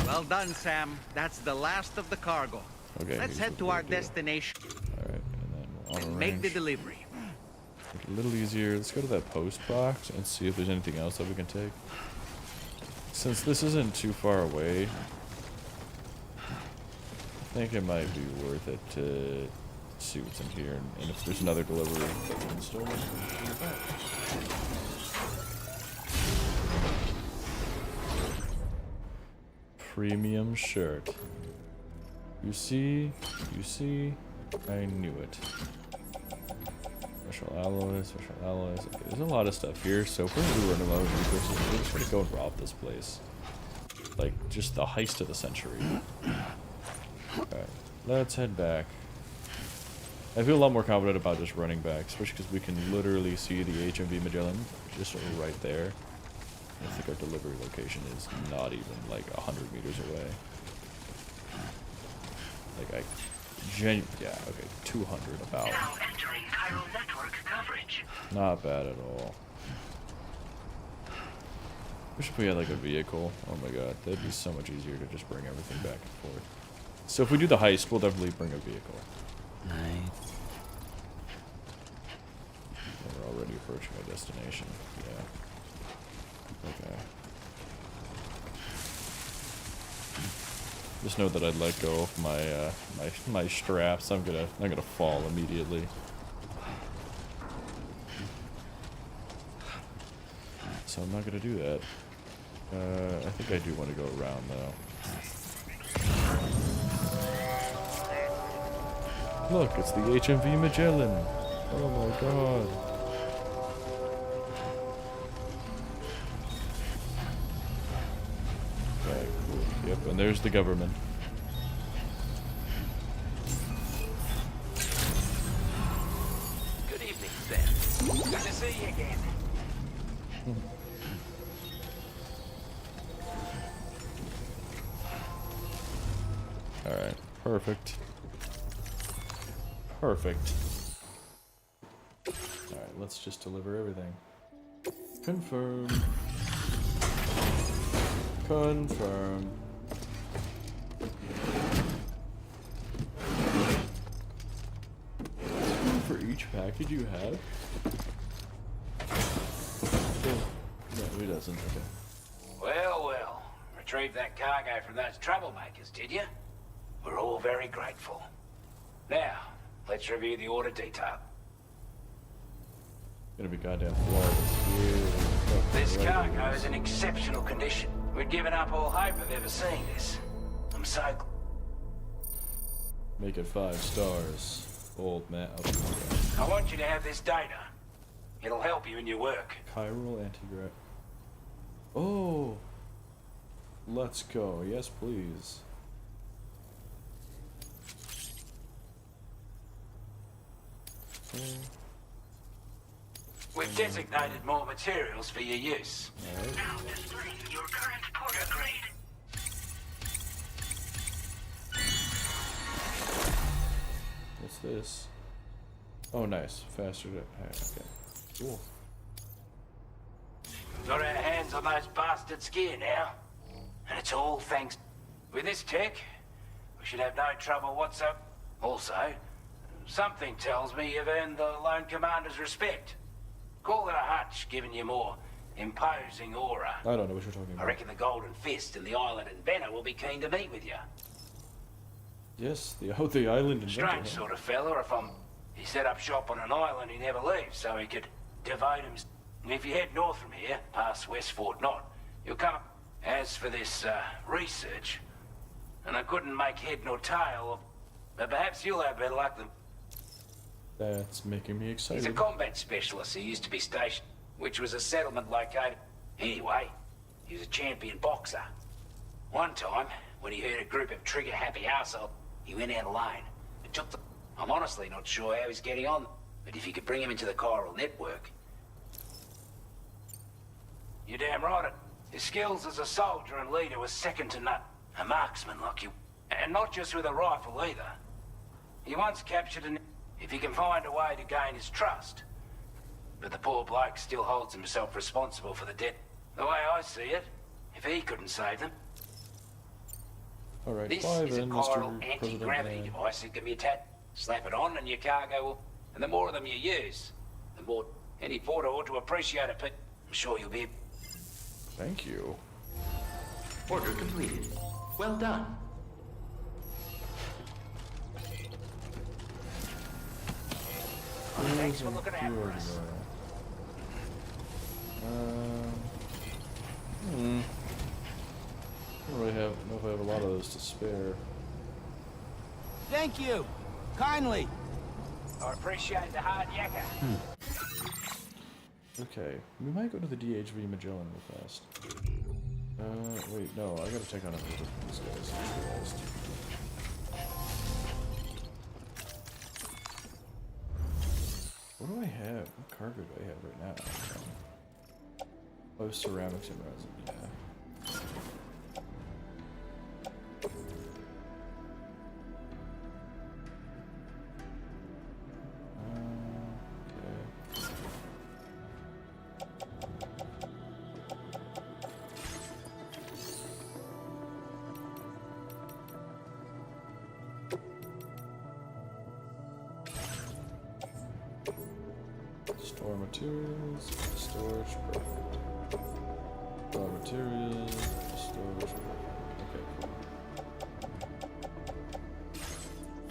M: Well done, Sam. That's the last of the cargo.
A: Okay,
M: let's head to our destination.
A: Alright, and then we'll
M: And make the delivery.
A: Make it a little easier. Let's go to that post box and see if there's anything else that we can take. Since this isn't too far away, I think it might be worth it to see what's in here, and if there's another delivery that we can still bring it back. Premium shirt. You see, I knew it. Special alloys. Okay, there's a lot of stuff here, so if we're really running low on resources, we're just gonna go and rob this place. Like, just the heist of the century. Alright, let's head back. I feel a lot more confident about just running back, especially because we can literally see the HMV Magellan just right there. I think our delivery location is not even like 100 meters away. Like yeah, okay, 200 about.
C: Now entering chiral network coverage.
A: Not bad at all. Wish if we had like a vehicle. Oh my god, that'd be so much easier to just bring everything back and forth. So if we do the heist, we'll definitely bring a vehicle.
K: Nice.
A: We're already approaching my destination. Yeah. Okay. Just know that I let go of my my straps. I'm gonna fall immediately. So I'm not gonna do that. I think I do want to go around though. Look, it's the HMV Magellan. Oh my god. Okay, cool. Yep, and there's the government.
D: Good evening, Sam. Good to see you again.
A: Alright, perfect. Perfect. Alright, let's just deliver everything. Confirm. Confirm. For each package you have? No, he doesn't. Okay.
D: Well, well. Retrieved that cargo from those troublemakers, did you? We're all very grateful. Now, let's review the order detail.
A: Gonna be goddamn flawless.
D: This cargo is in exceptional condition. We'd given up all hope of ever seeing this. I'm so...
A: Make it 5 stars. Old man. Oh, okay.
D: I want you to have this data. It'll help you in your work.
A: Chiral anti-grav. Oh! Let's go. Yes, please.
D: We've designated more materials for your use.
A: Right.
D: Now displaying your current porter grade.
A: What's this? Oh, nice. Faster to... Okay. Cool.
D: Got our hands on those bastards' gear now. And it's all thanks... With this tech, we should have no trouble whatsoever. Also, something tells me you've earned the Lone Commander's respect. Call it a hunch, giving you more imposing aura.
A: I don't know what you're talking about.
D: I reckon the Golden Fist and the Island Inventor will be keen to meet with you.
A: Yes, the Island Inventor.
D: Strange sort of fella, if I'm... He set up shop on an island he never leaves, so he could devote him... If you head north from here, past West Fort Knot, you'll come... As for this, research... And I couldn't make head nor tail of... But perhaps you'll have better luck than...
A: That's making me excited.
D: He's a combat specialist who used to be stationed, which was a settlement located... Anyway, he was a champion boxer. One time, when he heard a group of trigger-happy arseholes, he went out alone and took the... I'm honestly not sure how he's getting on, but if you could bring him into the chiral network... You're damn right. His skills as a soldier and leader was second to none. A marksman like you. And not just with a rifle either. He once captured an... If he can find a way to gain his trust. But the poor bloke still holds himself responsible for the death. The way I see it, if he couldn't save them...
A: Alright,
D: This
A: fly
D: is a
A: then,
D: chiral
A: Mr.
D: anti-gravity
A: President.
D: device that can be attached. Slap it on and your cargo will... And the more of them you use, the more... Any porter ought to appreciate it, but I'm sure you'll be...
A: Thank you.
C: Order completed. Well done.
D: Thanks for looking out for us.
A: I don't really know if I have a lot of those to spare.
K: Thank you. Kindly.
D: I appreciate the hard yakka.
A: Okay, we might go to the DHV Magellan real fast. Wait, no, I gotta check on another of these guys. I just realized. What do I have? What cargo do I have right now? Oh, ceramics and resin, yeah. Store materials, storage, perfect. Raw materials, storage, perfect. Okay, cool.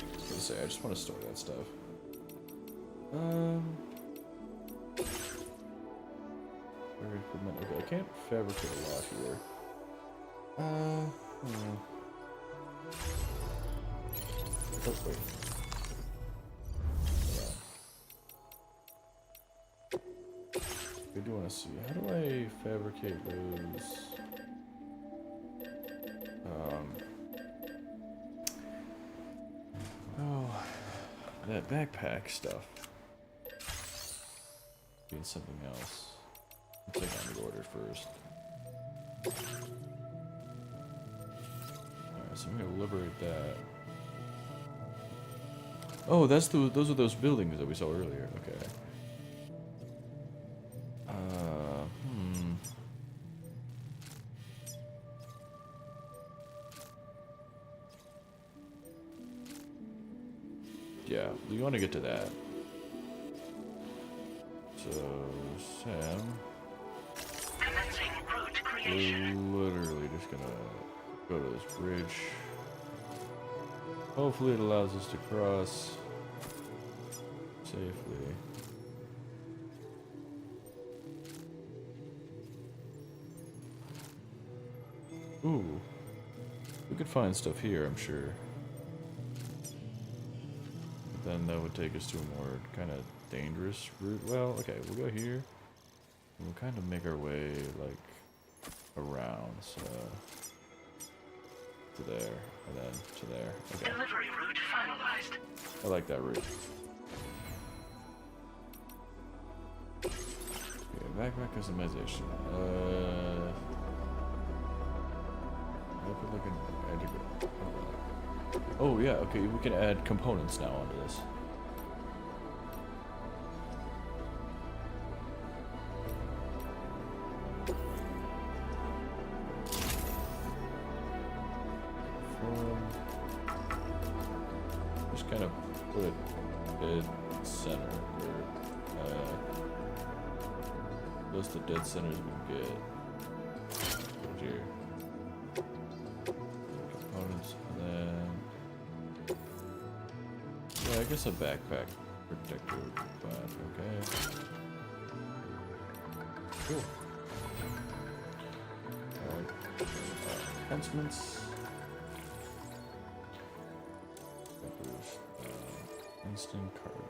A: I was gonna say, I just want to store that stuff. Equipment. Okay, I can't fabricate a lot here. Oh, wait. I do want to see. How do I fabricate those? Oh, that backpack stuff. Doing something else. I'll take on the order first. Alright, so I'm gonna liberate that. Oh, that's those are those buildings that we saw earlier. Okay. Yeah, we want to get to that. So, Sam, we're literally just gonna go to this bridge. Hopefully it allows us to cross safely. Ooh, we could find stuff here, I'm sure. But then that would take us to a more kind of dangerous route. Well, okay, we'll go here. And we'll kind of make our way, like, around, so... to there, and then to there. Okay.
C: Delivery route finalized.
A: I like that route. Okay, backpack customization. Look like an integrate. Oh yeah, okay, we can add components now onto this. Just kind of put it dead center where list of dead centers we get. Put it here. Components, and then yeah, I guess a backpack protector would be fine. Okay. Cool. Alright. Enhancements. Instant cargo.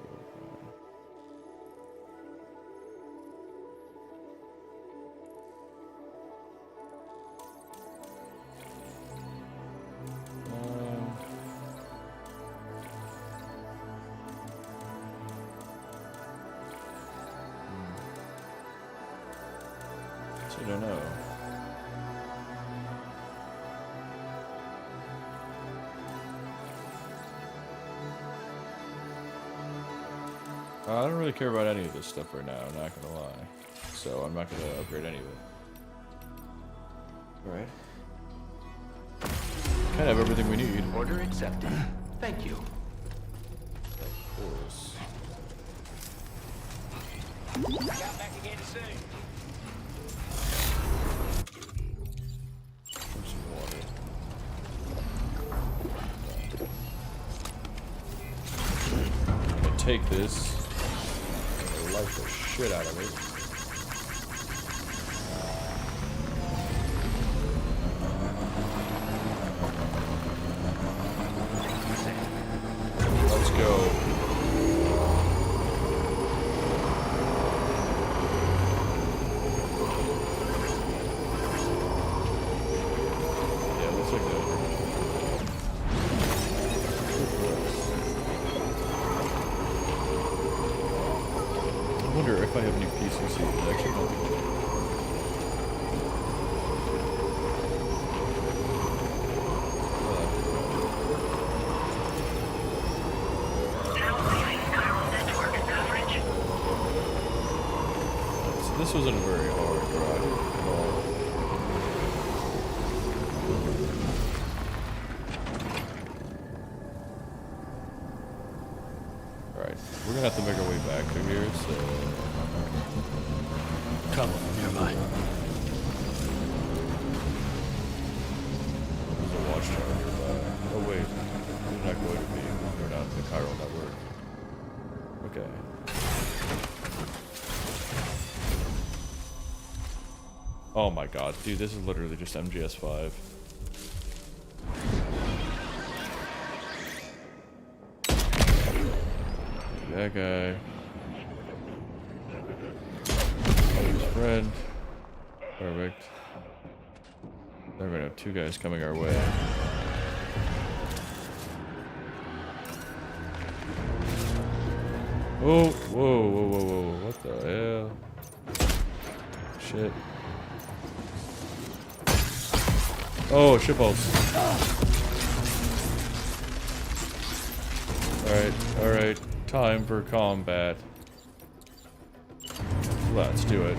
A: So I don't know. I don't really care about any of this stuff right now, I'm not gonna lie. So I'm not gonna upgrade any of it. Alright. Kind of everything we need.
N: Order accepted. Thank you.
A: Of course.
D: Come back again soon.
A: Some water. I'm gonna take this. Light the shit out of it. Let's go. Yeah, looks like that. I wonder if I have any PCC. Actually, I don't think I do. So this wasn't a very hard drive at all. Alright, Alright, we're gonna have to make our way back through here, so...
K: Trouble nearby.
A: There's a watchtower nearby. Oh wait, we're not going to be. We're not in the chiral network. Okay. Oh my god, dude, this is literally just MGS5. That guy. His friend. Perfect. They're gonna have two guys coming our way. Oh, whoa, whoa, whoa, whoa, what the hell? Shit. Oh, shitballs. Alright, alright. Time for combat. Let's do it.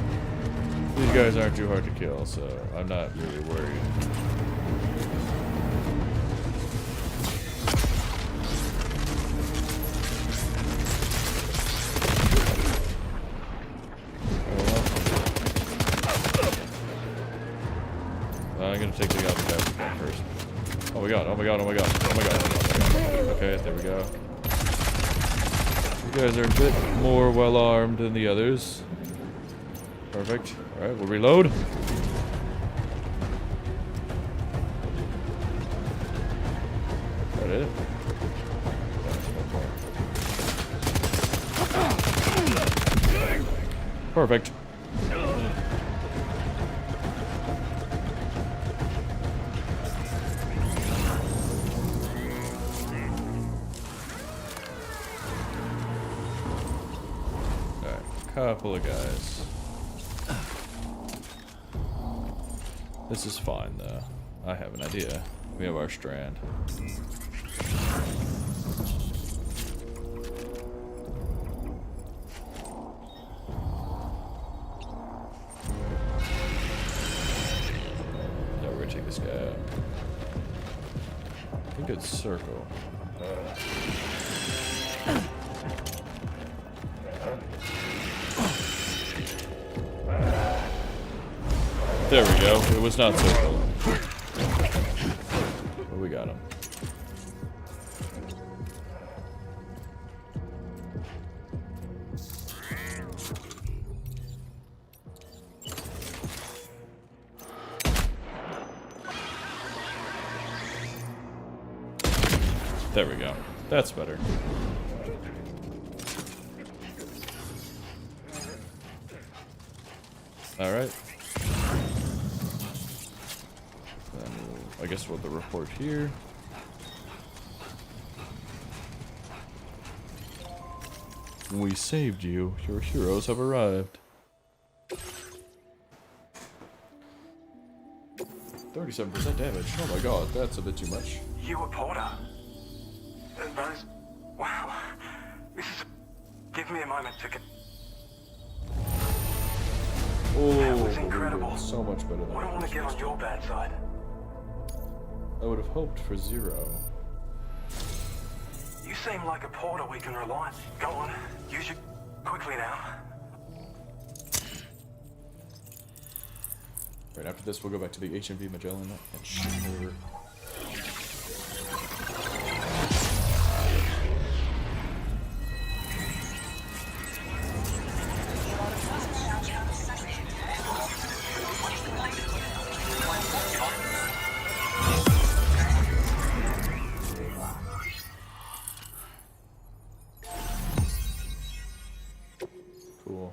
A: These guys aren't too hard to kill, so I'm not really worried. I'm gonna take the guy first. Oh my god, oh my god, oh my god, oh my god, oh my god. Okay, there we go. You guys are a bit more well armed than the others. Perfect. Alright, we'll reload. Is that it? Perfect. Couple of guys. This is fine though. I have an idea. We have our strand. Yeah, we're gonna take this guy out. I think it's circle. There we go. It was not circle. But we got him. There we go. That's better. All right. I guess we'll have the report here. We saved you. Your heroes have arrived. 37% damage. Oh my god, that's a bit too much.
L: You were Porter? Those... Wow. This is... Give me a moment to get...
A: Oh,
L: that was incredible.
A: So much better than
L: I don't want to get on your bad side.
A: I would have hoped for 0.
L: You seem like a porter we can rely on. Go on, use it quickly now.
A: Right after this, we'll go back to the HMV Magellan and shoot over. Cool.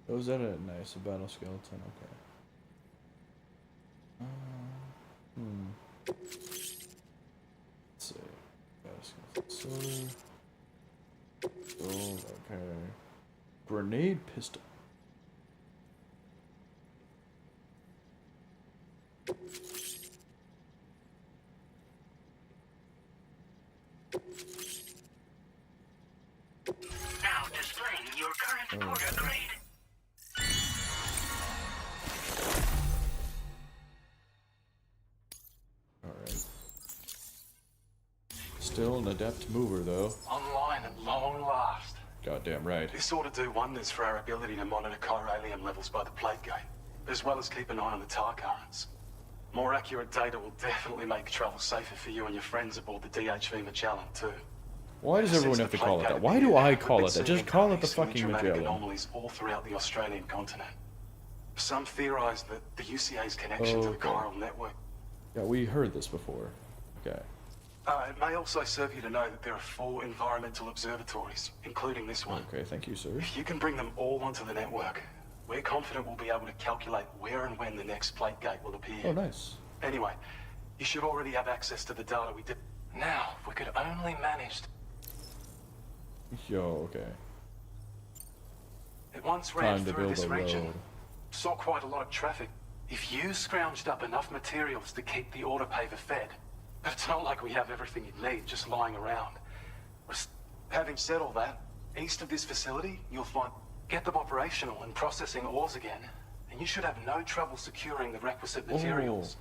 A: Was that a nice battle skeleton? Okay. Let's see. Battle skeleton. So, okay. Grenade pistol.
C: Now displaying your current order grade.
A: Still an adept mover, though.
J: Online at long last.
A: Goddamn right.
J: This ought to do wonders for our ability to monitor chiralium levels by the plague gate, as well as keep an eye on the tar currents. More accurate data will definitely make travel safer for you and your friends aboard the DHV Magellan, too.
A: Why does everyone have to call it that? Why do I call it that? Just call it the fucking Magellan.
J: Anomalies all throughout the Australian continent. Some theorize that the UCA's connection to the chiral network.
A: Yeah, we heard this before. Okay.
J: It may also serve you to know that there are 4 environmental observatories, including this one.
A: Okay, thank you, sir.
J: If you can bring them all onto the network, we're confident we'll be able to calculate where and when the next plate gate will appear.
A: Oh, nice.
J: Anyway, you should already have access to the data we did. Now, if we could only manage...
A: Yo, okay.
J: It once ran through this region. Saw quite a lot of traffic. If you scrounged up enough materials to keep the autopaver fed, but it's not like we have everything you'd need just lying around. Having said all that, east of this facility, you'll find... Get them operational and processing ores again, and you should have no trouble securing the requisite materials.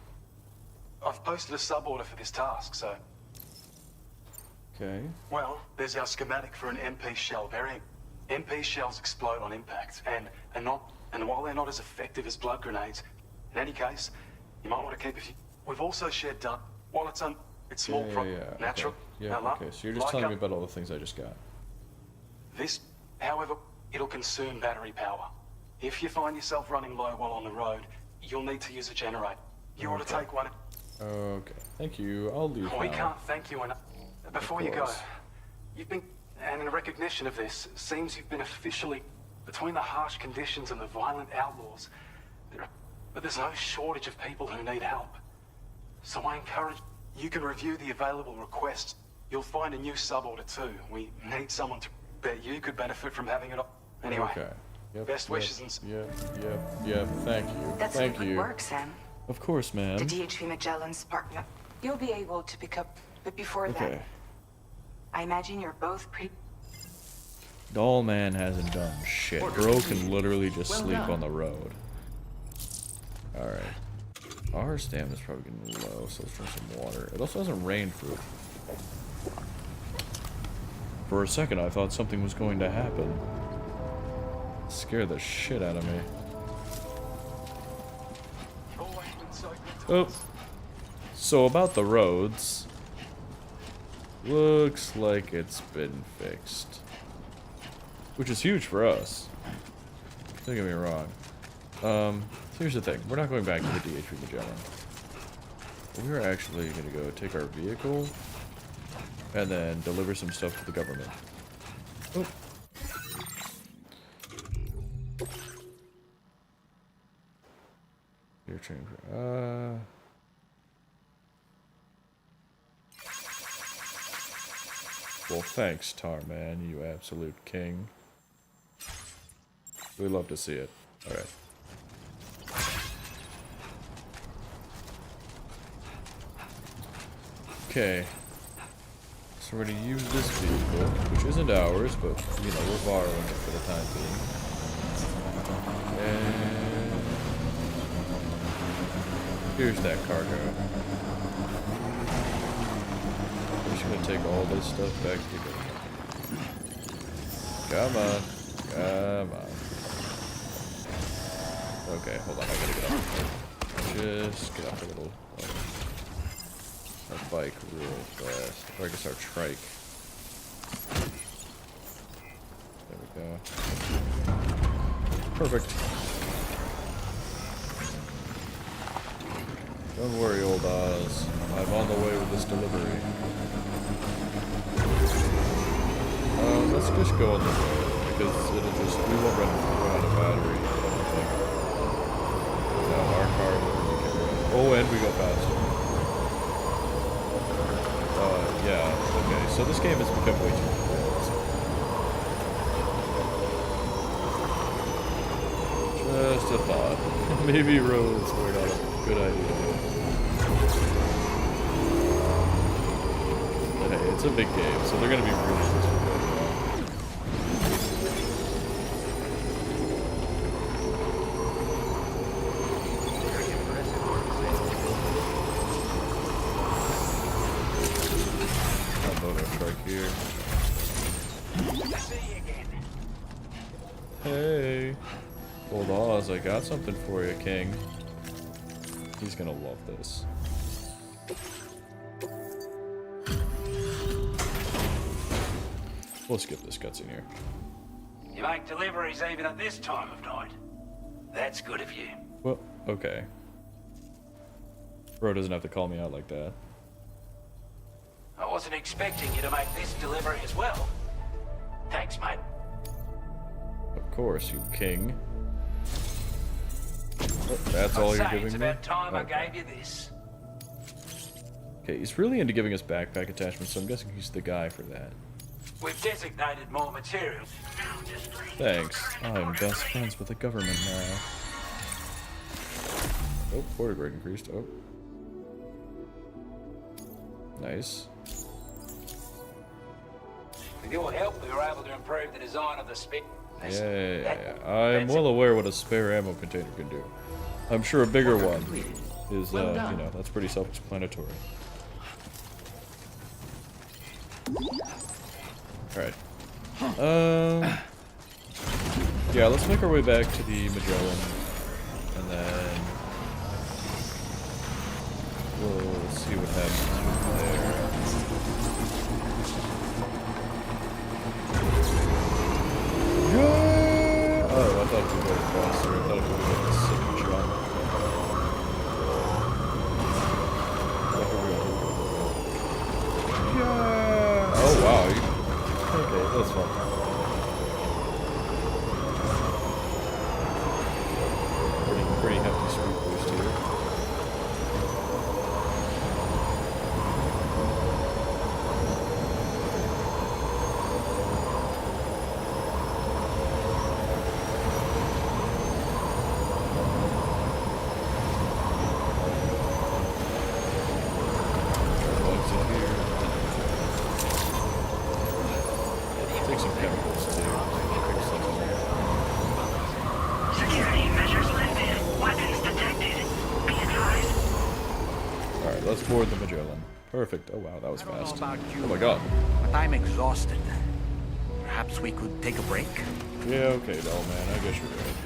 J: I've posted a sub-order for this task, so...
A: Okay.
J: Well, there's our schematic for an MP shell variant. MP shells explode on impact, and while they're not as effective as blood grenades, in any case, you might want to keep a few... We've also shared data. While it's small, natural.
A: Okay. Yeah, okay. So you're just telling me about all the things I just got.
J: This, however, it'll consume battery power. If you find yourself running low while on the road, you'll need to use a generator. You ought to take one.
A: Okay. Thank you. I'll leave
J: We
A: now.
J: can't thank you enough. Before you go, you've been, and in recognition of this, it seems you've been officially, between the harsh conditions and the violent outlaws, but there's no shortage of people who need help. So I encourage you can review the available requests. You'll find a new sub-order too. We need someone to bet you could benefit from having it all. Anyway,
A: Okay. Yep,
J: best wishes and...
A: Yep. Thank you.
B: That's
A: Thank
B: good
A: you.
B: work, Sam.
A: Of course, man.
B: The DHV Magellan's partner. You'll be able to pick up, but before
A: Okay.
B: that, I imagine you're both pretty...
A: Doll man hasn't done shit. Bro can literally just sleep on the road. Alright. Our stamina's probably getting low, so let's drink some water. It also hasn't rained for a second. I thought something was going to happen. It scared the shit out of me. Oh. So about the roads. Looks like it's been fixed. Which is huge for us. Don't get me wrong. Here's the thing. We're not going back to the DHV Magellan. We're actually going to go take our vehicle and then deliver some stuff to the government. Oh. Your train. Well, thanks, Tarman, you absolute king. We love to see it. Alright. Okay. So we're gonna use this vehicle, which isn't ours, but, you know, we're borrowing it for the time being. And... here's that cargo. I'm just gonna take all this stuff back to the government. Come on. Come on. Okay, hold on, I gotta get off. Just get off a little. Our bike real fast. Or I guess our trike. There we go. Perfect. Don't worry, old Oz. I'm on the way with this delivery. Let's just go on the road, because it'll just, we won't run out of battery, I don't think. No, our car will really get rid. Oh, and we go faster. Yeah, okay, so this game has become way too fast. Just a thought. Maybe roads were not a good idea. But hey, it's a big game, so they're gonna be really difficult. Hey. Old Oz, I got something for you, King. He's gonna love this. We'll skip this cutscene here.
D: You make deliveries even at this time of night. That's good of you.
A: Well, okay. Bro doesn't have to call me out like that.
D: I wasn't expecting you to make this delivery as well. Thanks, mate.
A: Of course, you king. Oh, that's all you're giving
D: It's
A: me?
D: about time I
A: Okay.
D: gave you this.
A: Okay, he's really into giving us backpack attachments, so I'm guessing he's the guy for that.
D: We've designated more materials.
A: Thanks. I'm best friends with the government now. Oh, border grade increased. Oh. Nice.
D: With your help, we were able to improve the design of the spit.
A: Yeah. I'm well aware what a spare ammo container can do. I'm sure a bigger one is, you know, that's pretty self-explanatory. Alright. Yeah, let's make our way back to the Magellan, and then we'll see what happens there. Yeah! Oh, I thought we were faster. I thought we were going to sick jump. Yeah! Oh wow, okay, that's fun. Pretty hefty speed boost here. Take some chemicals too.
O: Security measures lifted. Weapons detected. Be advised.
A: Alright, let's board the Magellan. Perfect. Oh wow, that was fast.
M: About you,
A: Oh my god.
M: but I'm exhausted. Perhaps we could take a break?
A: Yeah, okay, doll man. I guess you're right.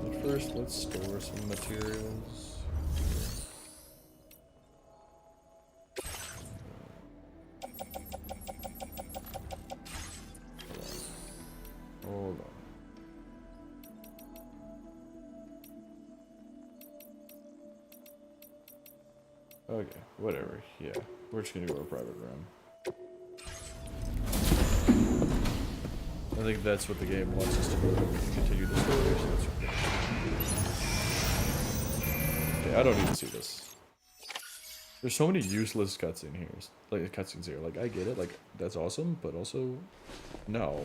A: But first, let's store some materials. Hold on. Okay, whatever. Yeah, we're just gonna go to a private room. I think that's what the game wants us to do. We can continue the story, so that's okay. Okay, I don't need to see this. There's so many useless cutscenes here. Like, I get it. Like, that's awesome, but also, no.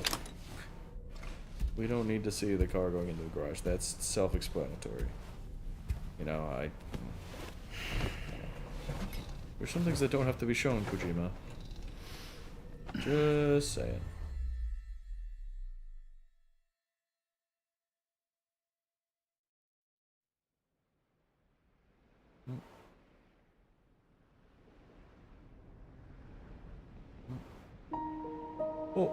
A: We don't need to see the car going into the garage. That's self-explanatory. You know, there's some things that don't have to be shown, Kojima. Just saying. Oh.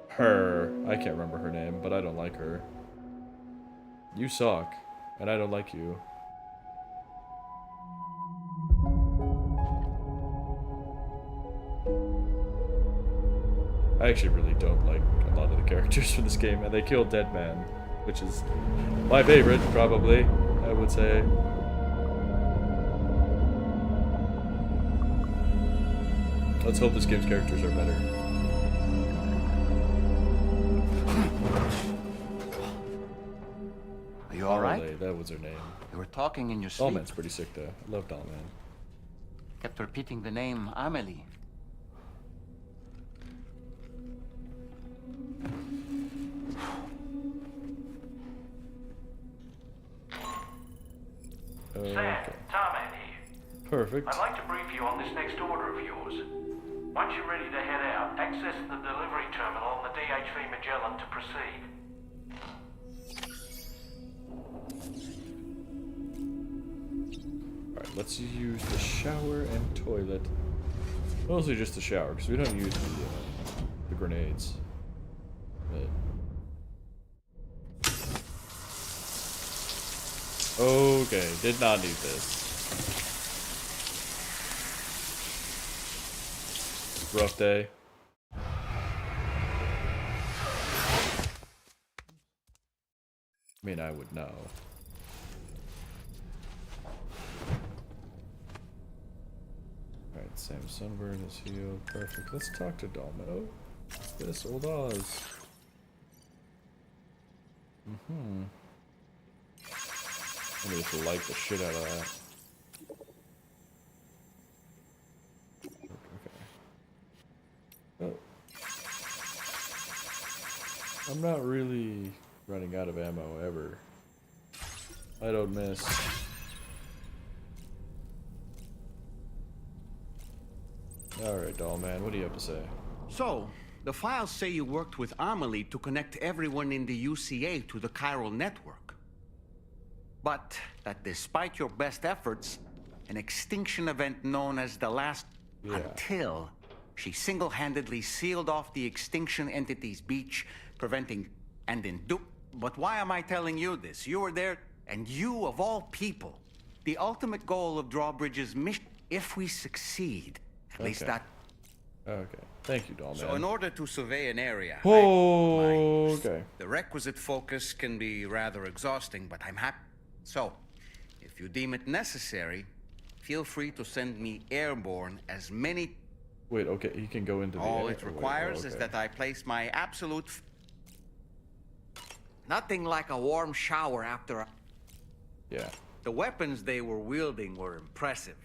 A: Her. I can't remember her name, but I don't like her. You suck, and I don't like you. I actually really don't like a lot of the characters from this game, and they killed Deadman, which is my favorite, probably, I would say. Let's hope this game's characters are better.
N: Are you alright?
A: Dollman, that was her name.
N: You were talking in your sleep.
A: Dollman's pretty sick though. I love Dollman.
N: Kept repeating the name Amelie.
A: Okay.
P: Tarman here.
A: Perfect.
P: I'd like to brief you on this next order of yours. Once you're ready to head out, access the delivery terminal on the DHV Magellan to proceed.
A: Alright, let's use the shower and toilet Mostly just the shower, because we don't use the grenades. But... Okay, did not need this. Rough day. I mean, I would know. Alright, Sam Sunburn is healed. Perfect. Let's talk to Dalmo. This old Oz. I'm gonna just light the shit out of that. Okay. Oh. I'm not really running out of ammo ever. I don't miss. Alright, doll man, what do you have to say?
M: So, the files say you worked with Amelie to connect everyone in the UCA to the chiral network. But that despite your best efforts, an extinction event known as the Last... Until she single-handedly sealed off the extinction entity's beach, preventing... and in But why am I telling you this? You were there, and you, of all people, the ultimate goal of Drawbridge's mission, if we succeed, at least that...
A: Okay. Thank you, doll man.
M: So in order to survey an area...
A: okay.
M: The requisite focus can be rather exhausting, but I'm happy. So, if you deem it necessary, feel free to send me airborne as many...
A: Wait, okay, he can go into the...
M: All it requires is that I place my absolute... Nothing like a warm shower after a...
A: Yeah.
M: The weapons they were wielding were impressive.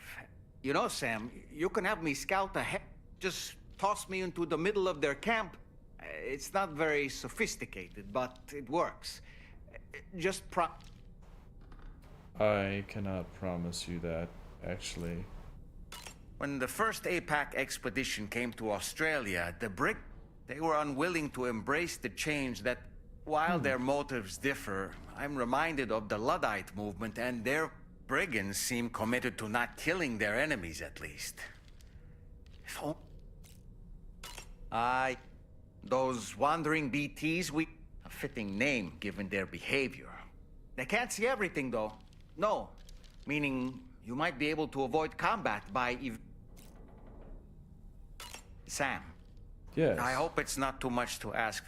M: You know, Sam, you can have me scout ahead. Just toss me into the middle of their camp. It's not very sophisticated, but it works. Just
A: I cannot promise you that, actually.
M: When the first APAC expedition came to Australia, they were unwilling to embrace the change that, while their motives differ, I'm reminded of the Luddite movement, and their brigands seem committed to not killing their enemies, at least. Those wandering BTs, a fitting name given their behavior. They can't see everything, though. No, meaning you might be able to avoid combat by Sam.
A: Yes.
M: I hope it's not too much to ask.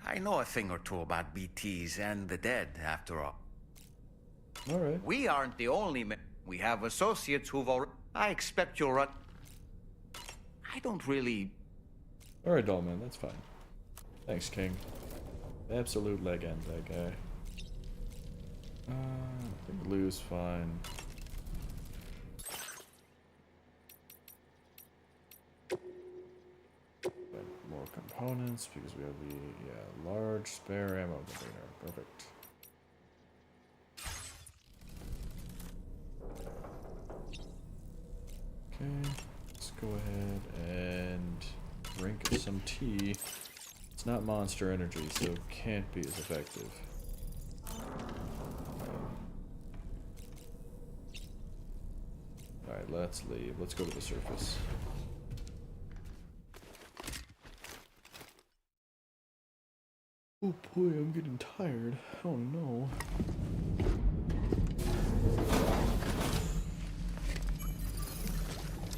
M: I know a thing or two about BTs and the dead, after all.
A: All right.
M: We aren't the only men. We have associates who've already... I expect you'll run... I don't really...
A: All right, doll man, that's fine. Thanks, King. Absolute legend, that guy. I think blue's fine. More components because we have the large spare ammo container. Perfect. Okay, let's go ahead and drink some tea. It's not Monster Energy, so it can't be as effective. Alright, let's leave. Let's go to the surface. Oh boy, I'm getting tired. Oh no.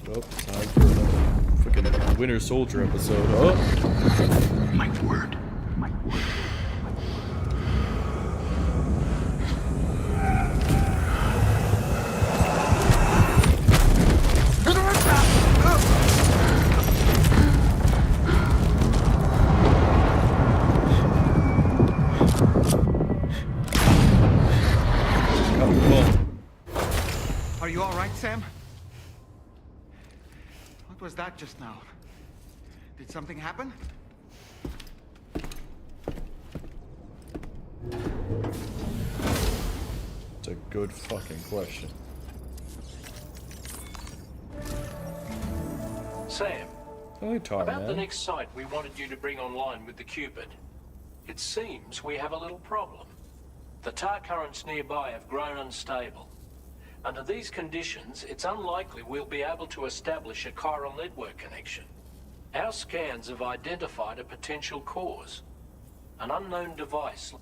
A: Oh, time for another freaking Winter Soldier episode. Oh!
J: My word. My word.
M: Are you all right, Sam? What was that just now? Did something happen?
A: It's a good fucking question.
P: Sam,
A: Talk,
P: about
A: man.
P: the next site we wanted you to bring online with the Cupid. It seems we have a little problem. The tar currents nearby have grown unstable. Under these conditions, it's unlikely we'll be able to establish a chiral network connection. Our scans have identified a potential cause. An unknown device.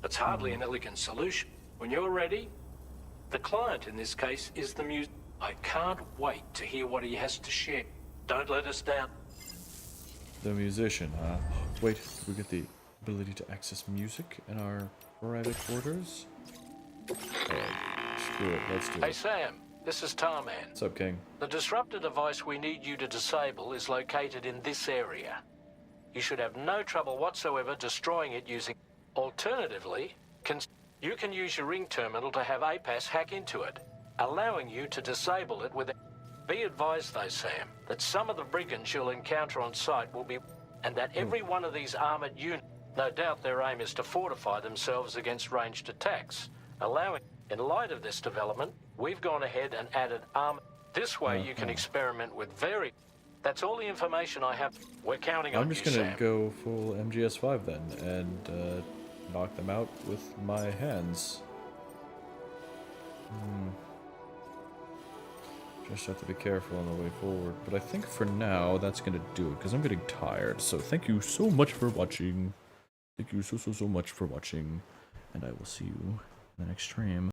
P: It's hardly an elegant solution. When you're ready, the client in this case is the muse. I can't wait to hear what he has to share. Don't let us down.
A: The musician, huh? Wait, do we get the ability to access music in our private quarters? Screw it, let's do
P: Hey
A: it.
P: Sam, this is Tarman.
A: What's up, King?
P: The disruptor device we need you to disable is located in this area. You should have no trouble whatsoever destroying it using... Alternatively, you can use your ring terminal to have APAS hack into it, allowing you to disable it with... Be advised though, Sam, that some of the brigands you'll encounter on site will be... And that every one of these armored units... No doubt their aim is to fortify themselves against ranged attacks, allowing... In light of this development, we've gone ahead and added armor. This way you can experiment with That's all the information I have. We're counting on you,
A: I'm just gonna
P: Sam.
A: go full MGS5 then, and knock them out with my hands. Just have to be careful on the way forward. But I think for now, that's gonna do it, because I'm getting tired. So thank you so much for watching. Thank you so much for watching. And I will see you in the next stream.